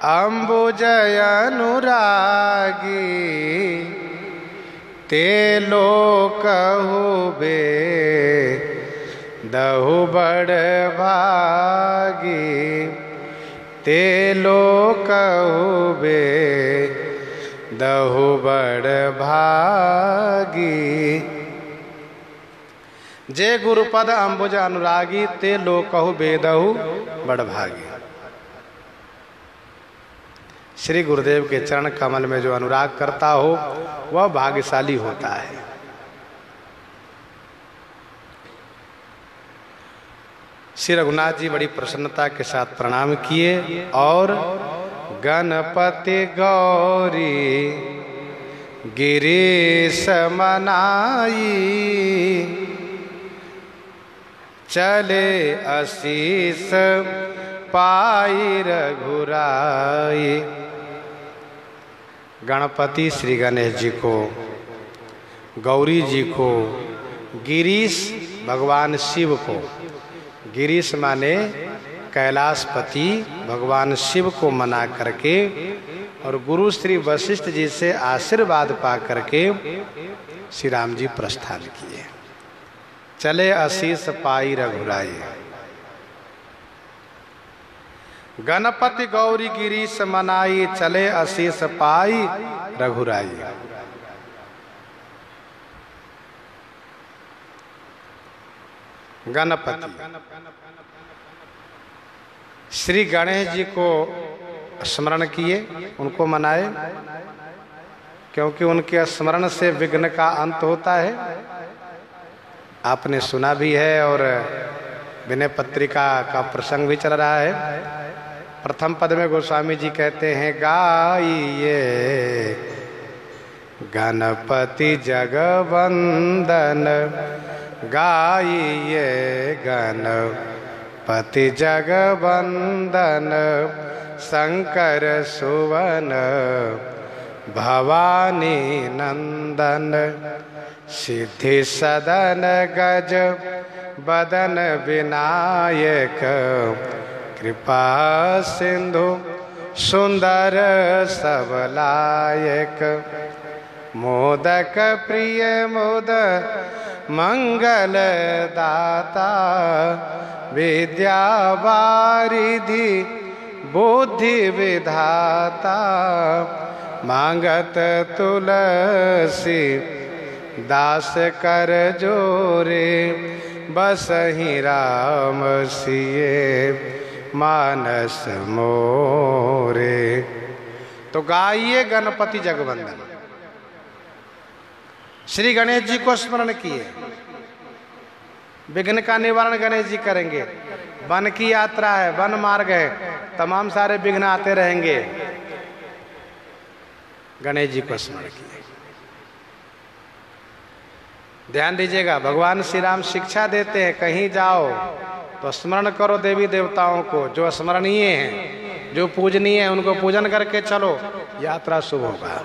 अम्बुजय अनुरागी, ते लोकहु बे दहु बड़ भागी, ते लोकहु बे दहु बड़ भागी। जे गुरुपद अम्बुज अनुरागी, ते लोकहु बेदहु बड़ भागी। श्री गुरुदेव के चरण कमल में जो अनुराग करता हो वह भाग्यशाली होता है। श्री रघुनाथ जी बड़ी प्रसन्नता के साथ प्रणाम किए, और गणपति गौरी गिरीश मनाई, चले आशीष पाई रघुराई। गणपति श्री गणेश जी को, गौरी जी को, गिरीश भगवान शिव को, गिरीश माने कैलाशपति भगवान शिव को मना करके, और गुरु श्री वशिष्ठ जी से आशीर्वाद पा करके श्री राम जी प्रस्थान किए। चले आशीष पाई रघुराई। गणपति गौरी गिरीश मनाई, चले अशीष पाई रघुराई। गणपति श्री गणेश जी को स्मरण किए, उनको मनाए, क्योंकि उनके स्मरण से विघ्न का अंत होता है। आपने सुना भी है और विनय पत्रिका का प्रसंग भी चल रहा है। प्रथम पद में गोस्वामी जी कहते हैं, गाइए गणपति जगवंदन, गाइए गणपति जगवंदन, शंकर सुवन भवानी नंदन, सिद्धि सदन गज बदन विनायक, कृपा सिंधु सुंदर सबलायक, मोदक प्रिय मोद मंगल दाता, विद्या वारिधि बुद्धि विधाता, मांगत तुलसी दास कर जोरे, बसहि राम सिए मानस मोरे। तो गाइए गणपति जगवंदन, श्री गणेश जी को स्मरण किए, विघ्न का निवारण गणेश जी करेंगे। वन की यात्रा है, वन मार्ग है, तमाम सारे विघ्न आते रहेंगे। गणेश जी को स्मरण किए। ध्यान दीजिएगा, भगवान श्री राम शिक्षा देते हैं, कहीं जाओ तो स्मरण करो देवी देवताओं को, जो स्मरणीय हैं, जो पूजनीय है, उनको पूजन करके चलो, यात्रा शुभ होगा।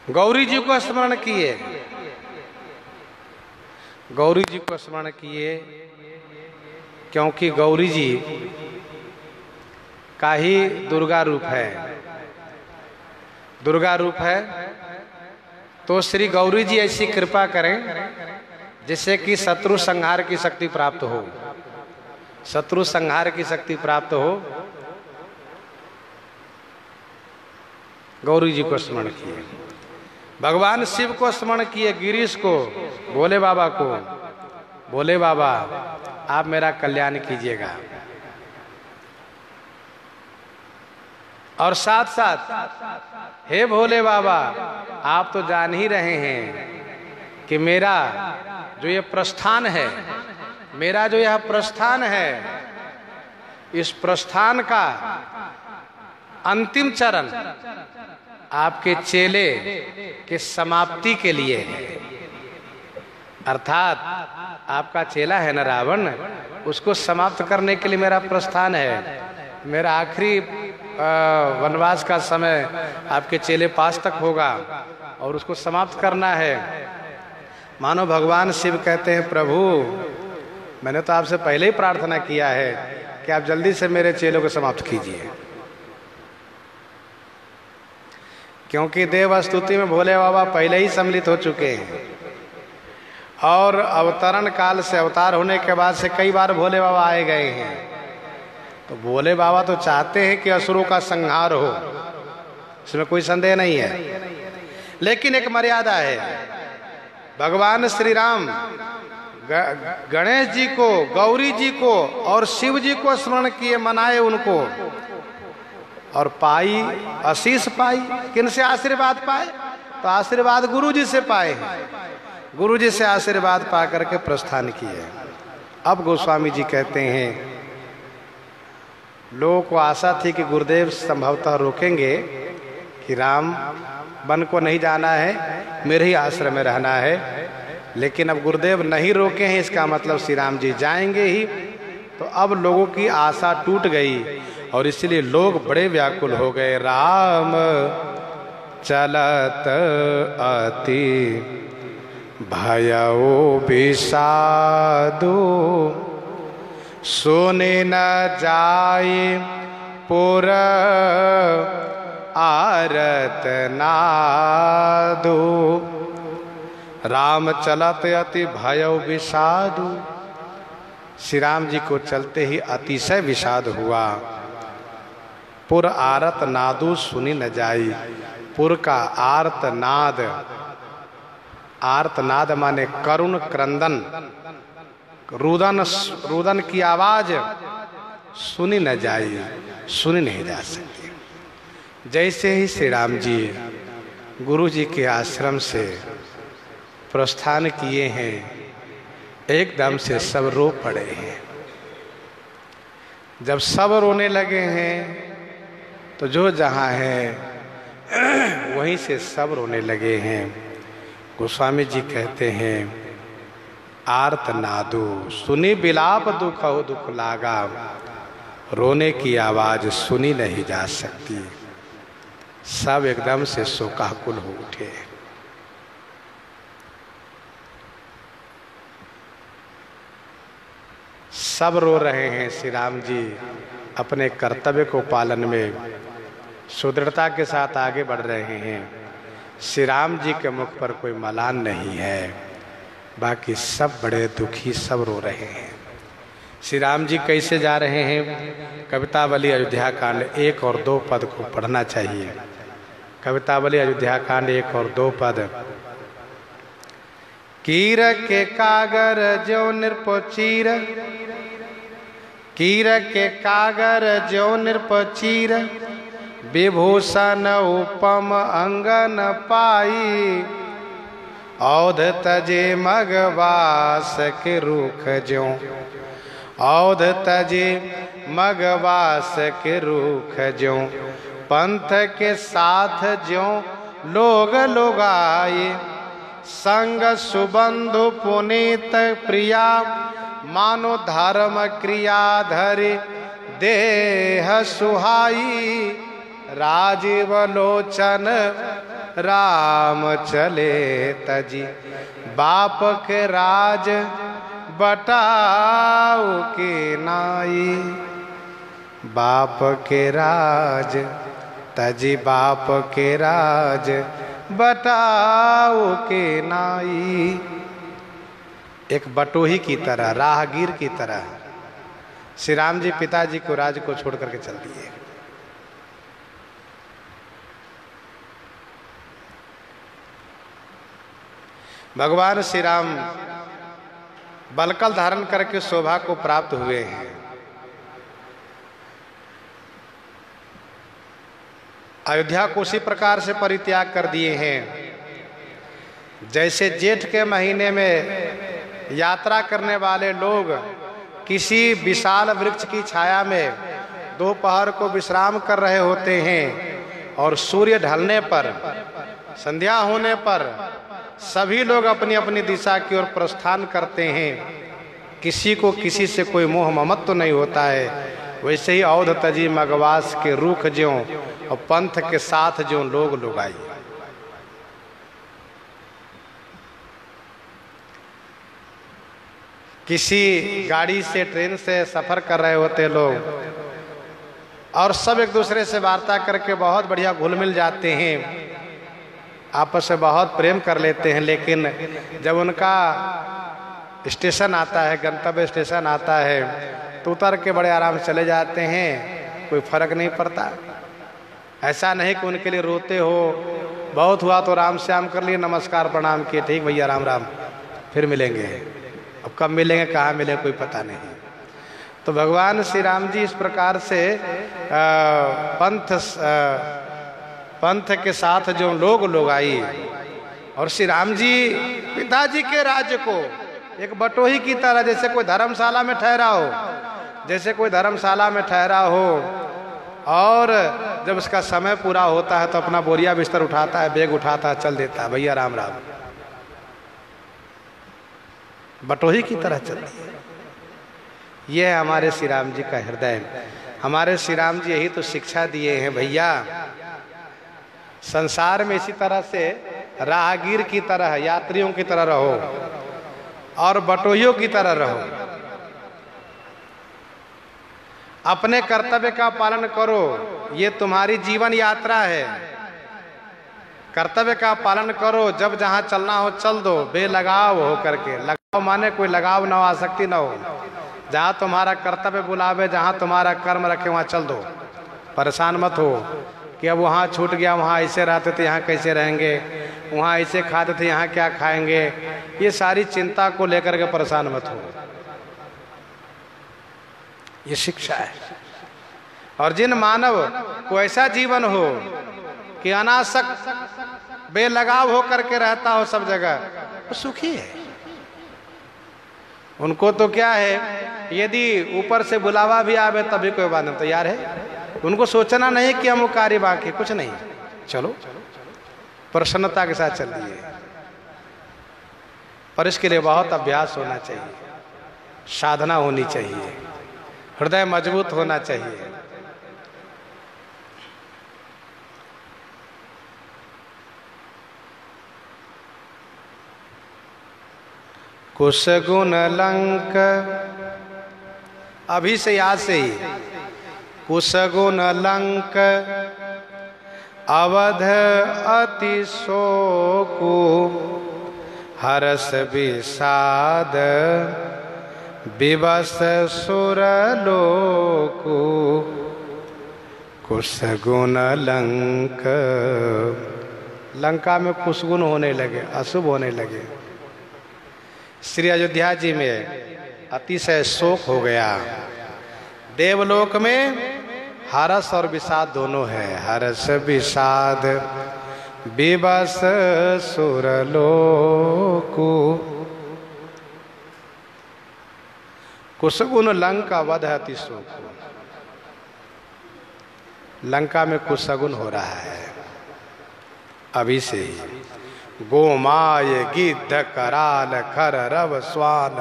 गौरी जी को स्मरण किए, गौरी जी को स्मरण किए क्योंकि गौरी जी का ही दुर्गा रूप है, दुर्गा रूप है। तो श्री गौरी जी ऐसी कृपा करें जिससे कि शत्रु संहार की शक्ति प्राप्त हो, शत्रु संहार की शक्ति प्राप्त हो। गौरी जी को स्मरण किए, भगवान शिव को स्मरण किए, गिरीश को, भोले बाबा को, भोले बाबा आप मेरा कल्याण कीजिएगा। और साथ साथ हे भोले बाबा, आप तो जान ही रहे हैं कि मेरा जो ये प्रस्थान है, मेरा जो यह प्रस्थान है, इस प्रस्थान का अंतिम चरण आपके चेले के समाप्ति के लिए है। अर्थात आपका चेला है ना रावण, उसको समाप्त करने के लिए मेरा प्रस्थान है। मेरा आखिरी वनवास का समय आपके चेले पास तक होगा और उसको समाप्त करना है। मानो भगवान शिव कहते हैं, प्रभु मैंने तो आपसे पहले ही प्रार्थना किया है कि आप जल्दी से मेरे चेलों को समाप्त कीजिए, क्योंकि देव स्तुति में भोले बाबा पहले ही सम्मिलित हो चुके हैं और अवतरण काल से, अवतार होने के बाद से कई बार भोले बाबा आए गए हैं। तो भोले बाबा तो चाहते हैं कि असुरों का संहार हो, इसमें कोई संदेह नहीं है, लेकिन एक मर्यादा है। भगवान श्री राम गणेश जी को, गौरी जी को और शिव जी को स्मरण किए, मनाए उनको, और पाई आशीष पाई। किन से आशीर्वाद पाए? तो आशीर्वाद गुरु जी से पाए हैं, गुरु जी से आशीर्वाद पा करके प्रस्थान किए। अब गोस्वामी जी कहते हैं, लोगों को आशा थी कि गुरुदेव संभवतः रोकेंगे कि राम वन को नहीं जाना है, मेरे ही आश्रम में रहना है, लेकिन अब गुरुदेव नहीं रोके हैं, इसका मतलब श्री राम जी जाएंगे ही। तो अब लोगों की आशा टूट गई और इसलिए लोग बड़े व्याकुल हो गए। राम चलत अति भयउ विषादु, सुने न जाए पुर आरत नादु। राम चलत अति भयउ विषादु, श्री राम जी को चलते ही अतिशय विषाद हुआ। पुर आरत नादु सुनी न जाई। पुर का आर्तनाद, आर्तनाद माने करुण क्रंदन, रुदन की आवाज सुनी न जाई, सुनी नहीं जा सकती। जैसे ही श्री राम जी गुरु जी के आश्रम से प्रस्थान किए हैं, एकदम से सब रो पड़े हैं। जब सब रोने लगे हैं तो जो जहाँ है वहीं से सब रोने लगे हैं। गोस्वामी जी कहते हैं, आर्तनादु सुनी बिलाप दुख हो दुख लागा। रोने की आवाज सुनी नहीं जा सकती। सब एकदम से शोकाकुल हो उठे। सब रो रहे हैं। श्री राम जी अपने कर्तव्य को पालन में सुदृढ़ता के साथ आगे बढ़ रहे हैं। श्री राम जी के मुख पर कोई मलान नहीं है। बाकी सब बड़े दुखी, सब रो रहे हैं। श्री राम जी कैसे जा रहे हैं? कवितावली अयोध्या कांड 1 और 2 पद को पढ़ना चाहिए। कवितावली अयोध्या कांड 1 और 2 पद। कीर के कागर जो नृपचीर, कीर के कागर जो नृपचीर, विभूषण उपम अंगन पाई। औध तजे मगवास के रूख ज्यों, औध तजे मगवास के रूख ज्यों, पंथ के साथ ज्यों लोग लोगाए। संग सुबंधु पुनीत प्रिया, मानो धर्म क्रिया धरि देह सुहाई। राजीव लोचन राम चले तजी, बाप के राज बटाऊ के नाई। बाप के राज तजी, बाप के राज बटाऊ के नाई। एक बटोही की तरह, राहगीर की तरह श्री राम जी पिताजी को राज को छोड़ करके चल दिए। भगवान श्री राम बलकल धारण करके शोभा को प्राप्त हुए हैं। अयोध्या को उसी प्रकार से परित्याग कर दिए हैं जैसे जेठ के महीने में यात्रा करने वाले लोग किसी विशाल वृक्ष की छाया में दोपहर को विश्राम कर रहे होते हैं और सूर्य ढलने पर, संध्या होने पर सभी लोग अपनी अपनी दिशा की ओर प्रस्थान करते हैं। किसी को किसी से कोई मोह ममत्व तो नहीं होता है। वैसे ही औध तजी मगवास के रूख ज्यों और पंथ के साथ ज्यों लोग लुगाई। किसी गाड़ी से, ट्रेन से सफर कर रहे होते लोग और सब एक दूसरे से वार्ता करके बहुत बढ़िया घुल मिल जाते हैं, आपस में बहुत प्रेम कर लेते हैं। लेकिन जब उनका स्टेशन आता है, गंतव्य स्टेशन आता है, तो उतर के बड़े आराम से चले जाते हैं, कोई फर्क नहीं पड़ता। ऐसा नहीं कि उनके लिए रोते हो, बहुत हुआ तो राम श्याम कर लिए, नमस्कार प्रणाम किए, ठीक भैया राम राम, फिर मिलेंगे। अब कब मिलेंगे, कहाँ मिलेंगे, कोई पता नहीं। तो भगवान श्री राम जी इस प्रकार से पंथ के साथ जो लोग आई और श्री राम जी पिताजी के राज्य को एक बटोही की तरह, जैसे कोई धर्मशाला में ठहरा हो, जैसे कोई धर्मशाला में ठहरा हो और जब उसका समय पूरा होता है तो अपना बोरिया बिस्तर उठाता है, बैग उठाता है, चल देता है, भैया राम राम। बटोही की तरह चलती है। ये है हमारे श्री राम जी का हृदय। हमारे श्री राम जी यही तो शिक्षा दिए हैं, भैया संसार में इसी तरह से राहगीर की तरह, यात्रियों की तरह रहो और बटोहियों की तरह रहो। अपने कर्तव्य का पालन करो, ये तुम्हारी जीवन यात्रा है। कर्तव्य का पालन करो, जब जहां चलना हो चल दो, बेलगाव हो करके। लगाव माने कोई लगाव न हो, आसक्ति न हो। जहाँ तुम्हारा कर्तव्य बुलावे, जहाँ तुम्हारा कर्म रखे वहाँ चल दो। परेशान मत हो कि अब वहाँ छूट गया, वहाँ ऐसे रहते थे यहाँ कैसे रहेंगे, वहाँ ऐसे खाते थे यहाँ क्या खाएंगे। ये सारी चिंता को लेकर के परेशान मत हो। ये शिक्षा है। और जिन मानव को ऐसा जीवन हो कि अनासक्त बेलगाव हो करके रहता हो सब जगह, वो सुखी है। उनको तो क्या है, यदि ऊपर से बुलावा भी आवे तभी कोई बात नहीं, तैयार है। उनको सोचना नहीं कि हम वो कार्य बाकी, कुछ नहीं, चलो प्रसन्नता के साथ चल दिए। पर इसके लिए बहुत अभ्यास होना चाहिए, साधना होनी चाहिए, हृदय मजबूत होना चाहिए। कुश गुण लंक, अभी से याद से ही, कुश गुण लंक अवध अति शोकु, हरस विषाद विवश सुर लोकु। कुश गुण लंक, लंका में कुशगुण होने लगे, अशुभ होने लगे। श्री अयोध्या जी में अतिशय शोक हो गया। देवलोक में हर्ष और विषाद दोनों है। हर्ष विषाद विवश सुर लोकु। कुशगुण लंका वध अति शोक। लंका में कुशगुण हो रहा है अभी से ही। गोमाय गिद्ध कराल खर रव स्वान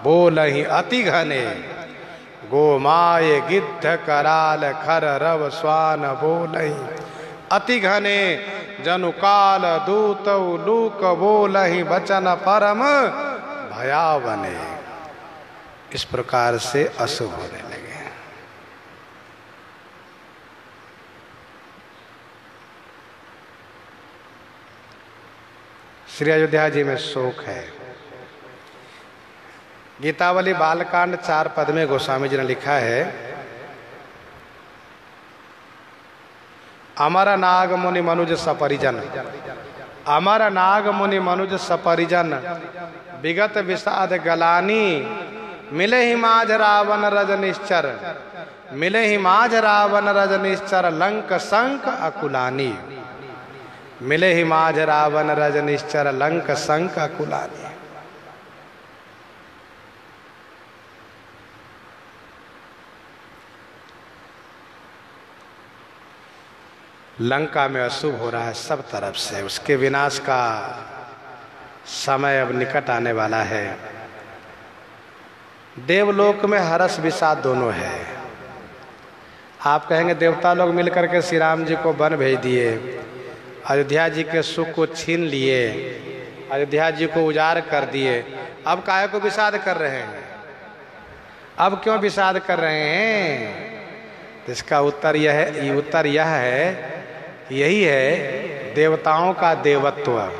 बोलहि अति घने। गोमाय गिद्ध कराल खर रव स्वान बोलहि अति घने। जनु काल दूत लूक बोलहि वचन परम भयावने। इस प्रकार से अशुभ होने लगे। श्री अयोध्या जी में शोक है। गीतावली बालकांड 4 पद में गोस्वामी जी ने लिखा है, अमर नाग मुनि मनुज सपरिजन। अमर नाग मुनि मनुज सपरिजन विगत विषाद गलानी। मिले ही माझ रावण रज निश्चर। मिले ही माझ रावण रज निश्चर लंक संक अकुलानी। मिले ही माझ रावण रज निश्चर लंक संक अकुलानी। लंका में अशुभ हो रहा है सब तरफ से। उसके विनाश का समय अब निकट आने वाला है। देवलोक में हर्ष विषाद दोनों है। आप कहेंगे देवता लोग मिलकर के श्री राम जी को वन भेज दिए, अयोध्या जी के सुख को छीन लिए, अयोध्या जी को उजाड़ कर दिए, अब काहे को विषाद कर रहे हैं? अब क्यों विषाद कर रहे हैं? तो इसका उत्तर यह है, यही है देवताओं का देवत्व।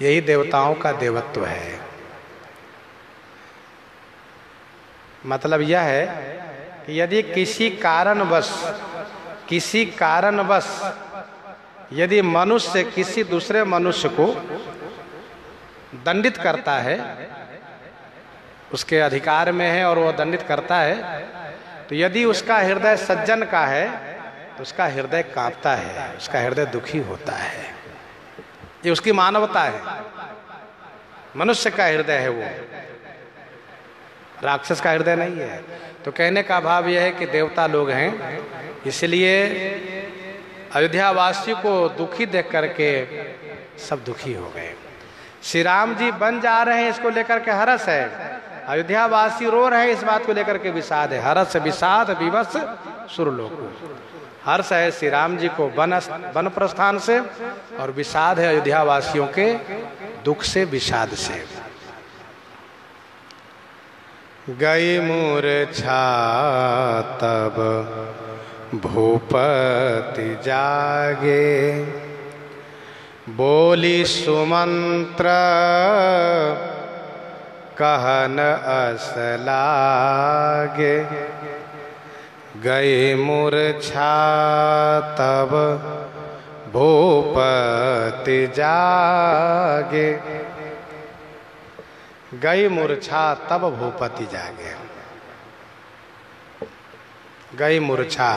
यही देवताओं का देवत्व है। मतलब यह है कि यदि किसी कारणवश यदि मनुष्य किसी दूसरे मनुष्य को दंडित करता है, उसके अधिकार में है और वो दंडित करता है, तो यदि उसका हृदय सज्जन का है तो उसका हृदय कांपता है, उसका हृदय दुखी होता है। ये उसकी मानवता है। मनुष्य का हृदय है वो, राक्षस का हृदय नहीं है। तो कहने का भाव यह है कि देवता लोग हैं, इसलिए अयोध्या वासियों को दुखी देख करके सब दुखी हो गए। श्री राम जी बन जा रहे हैं, इसको लेकर के हर्ष है। अयोध्या वासी रो रहे हैं, इस बात को लेकर के विषाद है। हर्ष विषाद विवश सुरलोक। हर्ष है श्री राम जी को वन प्रस्थान से, और विषाद है अयोध्या वासियों के दुख से, विषाद से। गई मूर्छा तब भूपति जागे। बोली सुमंत्र कहन अस लागे, गई मूर्छा तब भूपति जागे। गई मूर्छा तब भूपति जागे। गई मूर्छा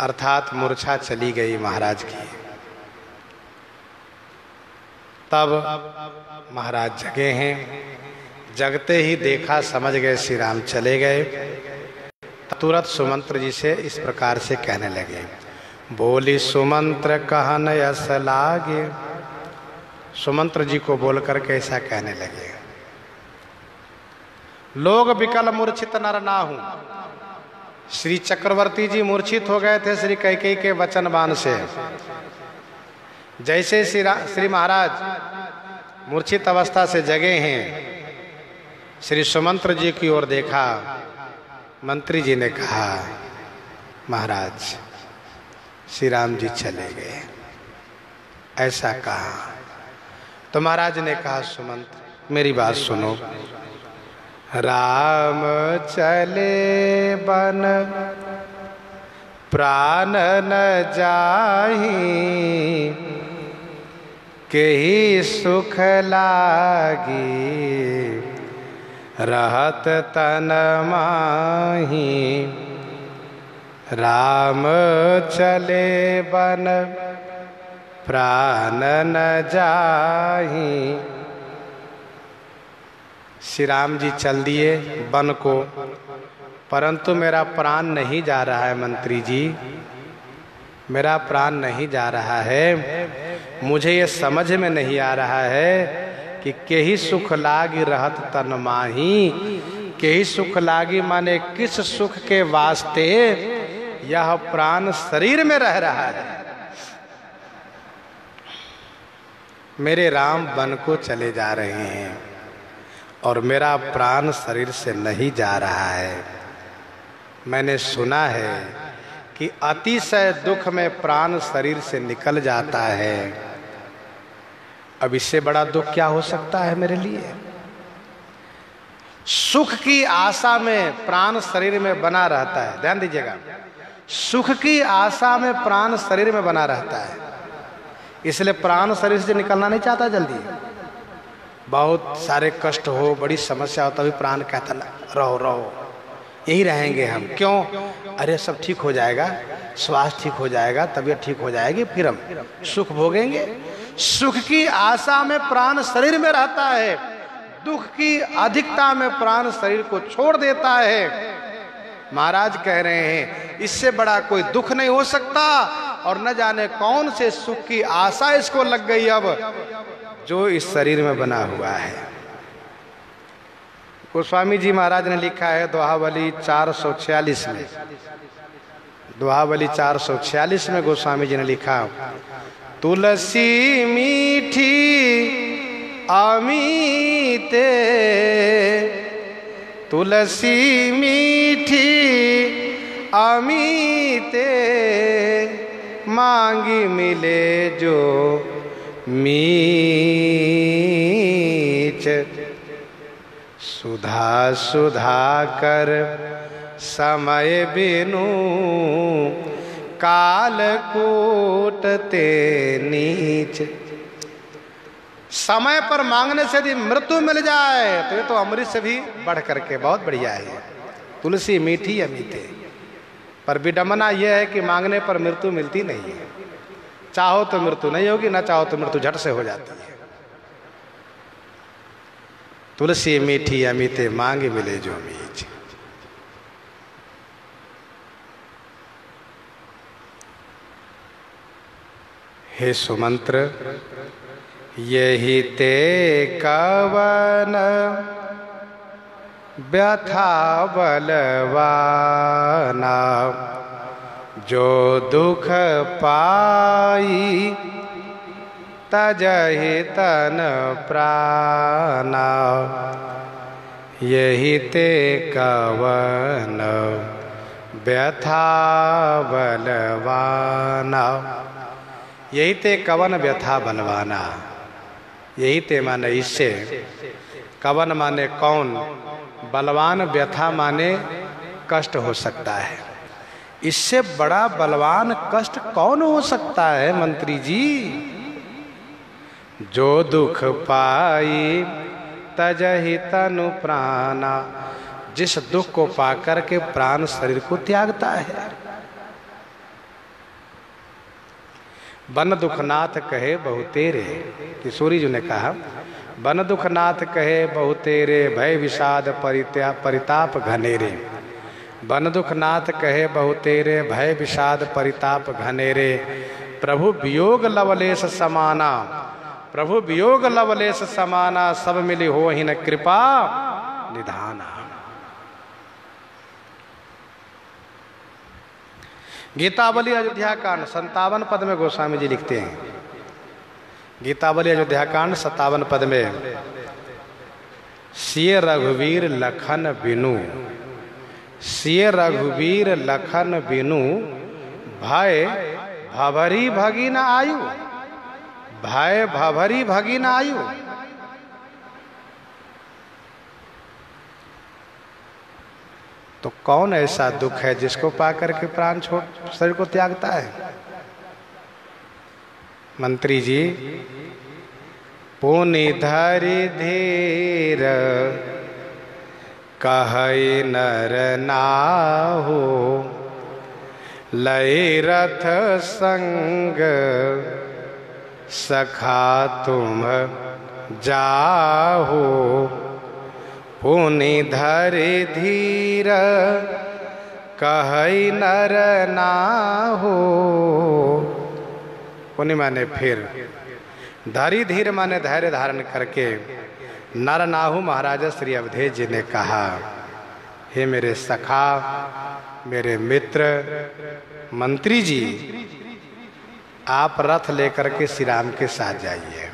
अर्थात मूर्छा चली गई महाराज की। तब महाराज जगे हैं। जगते ही देखा, समझ गए श्री राम चले गए। तुरंत सुमंत्र जी से इस प्रकार से कहने लगे, बोली सुमंत्र कहन यस लागे। सुमंत्र जी को बोलकर कैसा कहने लगे, लोग विकल मूर्छित नर नाहु। श्री चक्रवर्ती जी मूर्छित हो गए थे श्री कैकेयी के वचन बाण से। जैसे श्री महाराज मूर्छित अवस्था से जगे हैं, श्री सुमंत्र जी की ओर देखा। मंत्री जी ने कहा, महाराज श्री राम जी चले गए, ऐसा कहा। तो महाराज ने कहा, सुमंत्र मेरी बात सुनो। राम चले बन प्राण न जाहि, केहि सुख लागी रहत तन माही। राम चले बन प्राण न जाहि। श्री राम जी चल दिए वन को, परंतु मेरा प्राण नहीं जा रहा है मंत्री जी, मेरा प्राण नहीं जा रहा है। मुझे ये समझ में नहीं आ रहा है कि केहि सुख लागी रहत तन माही। केहि सुख लागी माने किस सुख के वास्ते यह प्राण शरीर में रह रहा है। मेरे राम वन को चले जा रहे हैं और मेरा प्राण शरीर से नहीं जा रहा है। मैंने सुना है कि अतिशय दुख में प्राण शरीर से निकल जाता है। अब इससे बड़ा दुख क्या हो सकता है मेरे लिए। सुख की आशा में प्राण शरीर में बना रहता है। ध्यान दीजिएगा, सुख की आशा में प्राण शरीर में बना रहता है, इसलिए प्राण शरीर से निकलना नहीं चाहता जल्दी। बहुत सारे कष्ट हो, बड़ी समस्या हो, तभी प्राण कहता रहो रहो, यही रहेंगे हम। क्यों? अरे सब ठीक हो जाएगा, स्वास्थ्य ठीक हो जाएगा, तबीयत ठीक हो जाएगी, फिर हम सुख भोगेंगे। सुख की आशा में प्राण शरीर में रहता है, दुख की अधिकता में प्राण शरीर को छोड़ देता है। महाराज कह रहे हैं इससे बड़ा कोई दुख नहीं हो सकता, और न जाने कौन से सुख की आशा इसको लग गई अब, जो इस शरीर में बना हुआ है। गोस्वामी जी महाराज ने लिखा है दोहावली 446 में, दोहावली 446 में गोस्वामी जी ने लिखा, तुलसी मीठी अमीते, तुलसी मीठी अमीते, मांगी मिले जो मीच। सुधा सुधा कर समय बिनु, कालकूट ते नीच। समय पर मांगने से यदि मृत्यु मिल जाए तो ये तो अमृत से भी बढ़ करके बहुत बढ़िया है। तुलसी मीठी अमीते, पर विडम्बना यह है कि मांगने पर मृत्यु मिलती नहीं है। चाहो तो मृत्यु नहीं होगी, ना चाहो तो मृत्यु झट से हो जाती है। तुलसी मीठी अमीते, मांगे मिले जो मीच। हे सुमंत्र, यही ते कवन व्यथा बलवाना, जो दुख पाई तजहि तन प्राणा। यही ते कवन व्यथा बलवाना, यही ते कवन व्यथा बलवाना। यही ते माने इससे, कवन माने कौन, बलवान व्यथा माने कष्ट हो सकता है। इससे बड़ा बलवान कष्ट कौन हो सकता है मंत्री जी? जो दुख पाई तजहि तनु प्राणा, जिस दुख को पाकर के प्राण शरीर को त्यागता है। बन दुखनाथ कहे बहु तेरे, किशोरी जी ने कहा, बन दुखनाथ कहे बहु तेरे, भय विषाद परिताप घनेरे। बन दुखनाथ कहे बहु तेरे, भय विषाद परिताप घनेरे। प्रभु वियोग लवलेश समाना, प्रभु वियोग लवलेश समाना, सब मिली हो ही न कृपा निधाना। गीतावली अयोध्या कांड 57 पद में गोस्वामी जी लिखते हैं, गीतावली अयोध्या कांड 57 पद में, सिय रघुवीर लखन बिनु, सिय रघुवीर लखन बिनु, भय भभरी भगी न आयु, भय भभरी भगी न आयु। तो कौन ऐसा दुख है जिसको पाकर के प्राण छोड़ शरीर को त्यागता है? मंत्री जी, पुनि धरि धीर कहै नर नाहु, लय रथ संग सखा तुम जाहु। पुनि धरि धीर कहै नर नाहु, पुनि माने फिर, धरि धीर माने धैर्य धारण करके, नर नाहु महाराजा श्री अवधेश जी ने कहा, हे मेरे सखा, मेरे मित्र मंत्री जी, आप रथ लेकर के श्री राम के साथ जाइए।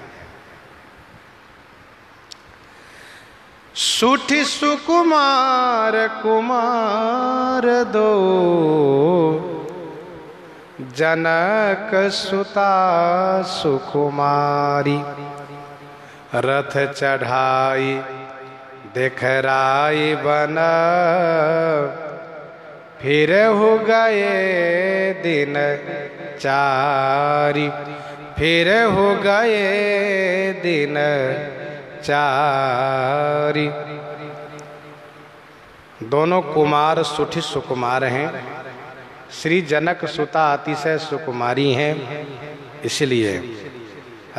सुठी सुकुमार कुमार दो, जनक सुता सुकुमारी। रथ चढ़ाई देखराई बन, फिर हो गए दिन चारी, फिर हो गए दिन चारी। दोनों कुमार सुठी सुकुमार हैं, श्री जनक सुता अतिशय सुकुमारी हैं, इसलिए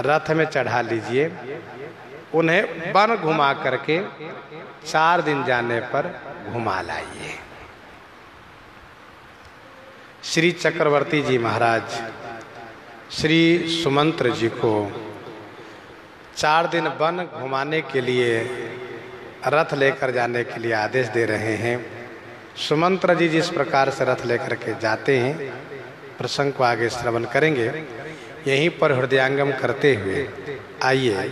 रथ में चढ़ा लीजिए। उन्हें वन घुमा करके 4 दिन जाने पर घुमा लाइए। श्री चक्रवर्ती जी महाराज श्री सुमंत्र जी को 4 दिन वन घुमाने के लिए रथ लेकर जाने के लिए आदेश दे रहे हैं। सुमंत्र जी जिस प्रकार से रथ लेकर के जाते हैं, प्रसंग को आगे श्रवण करेंगे। यहीं पर हृदयांगम करते हुए आइए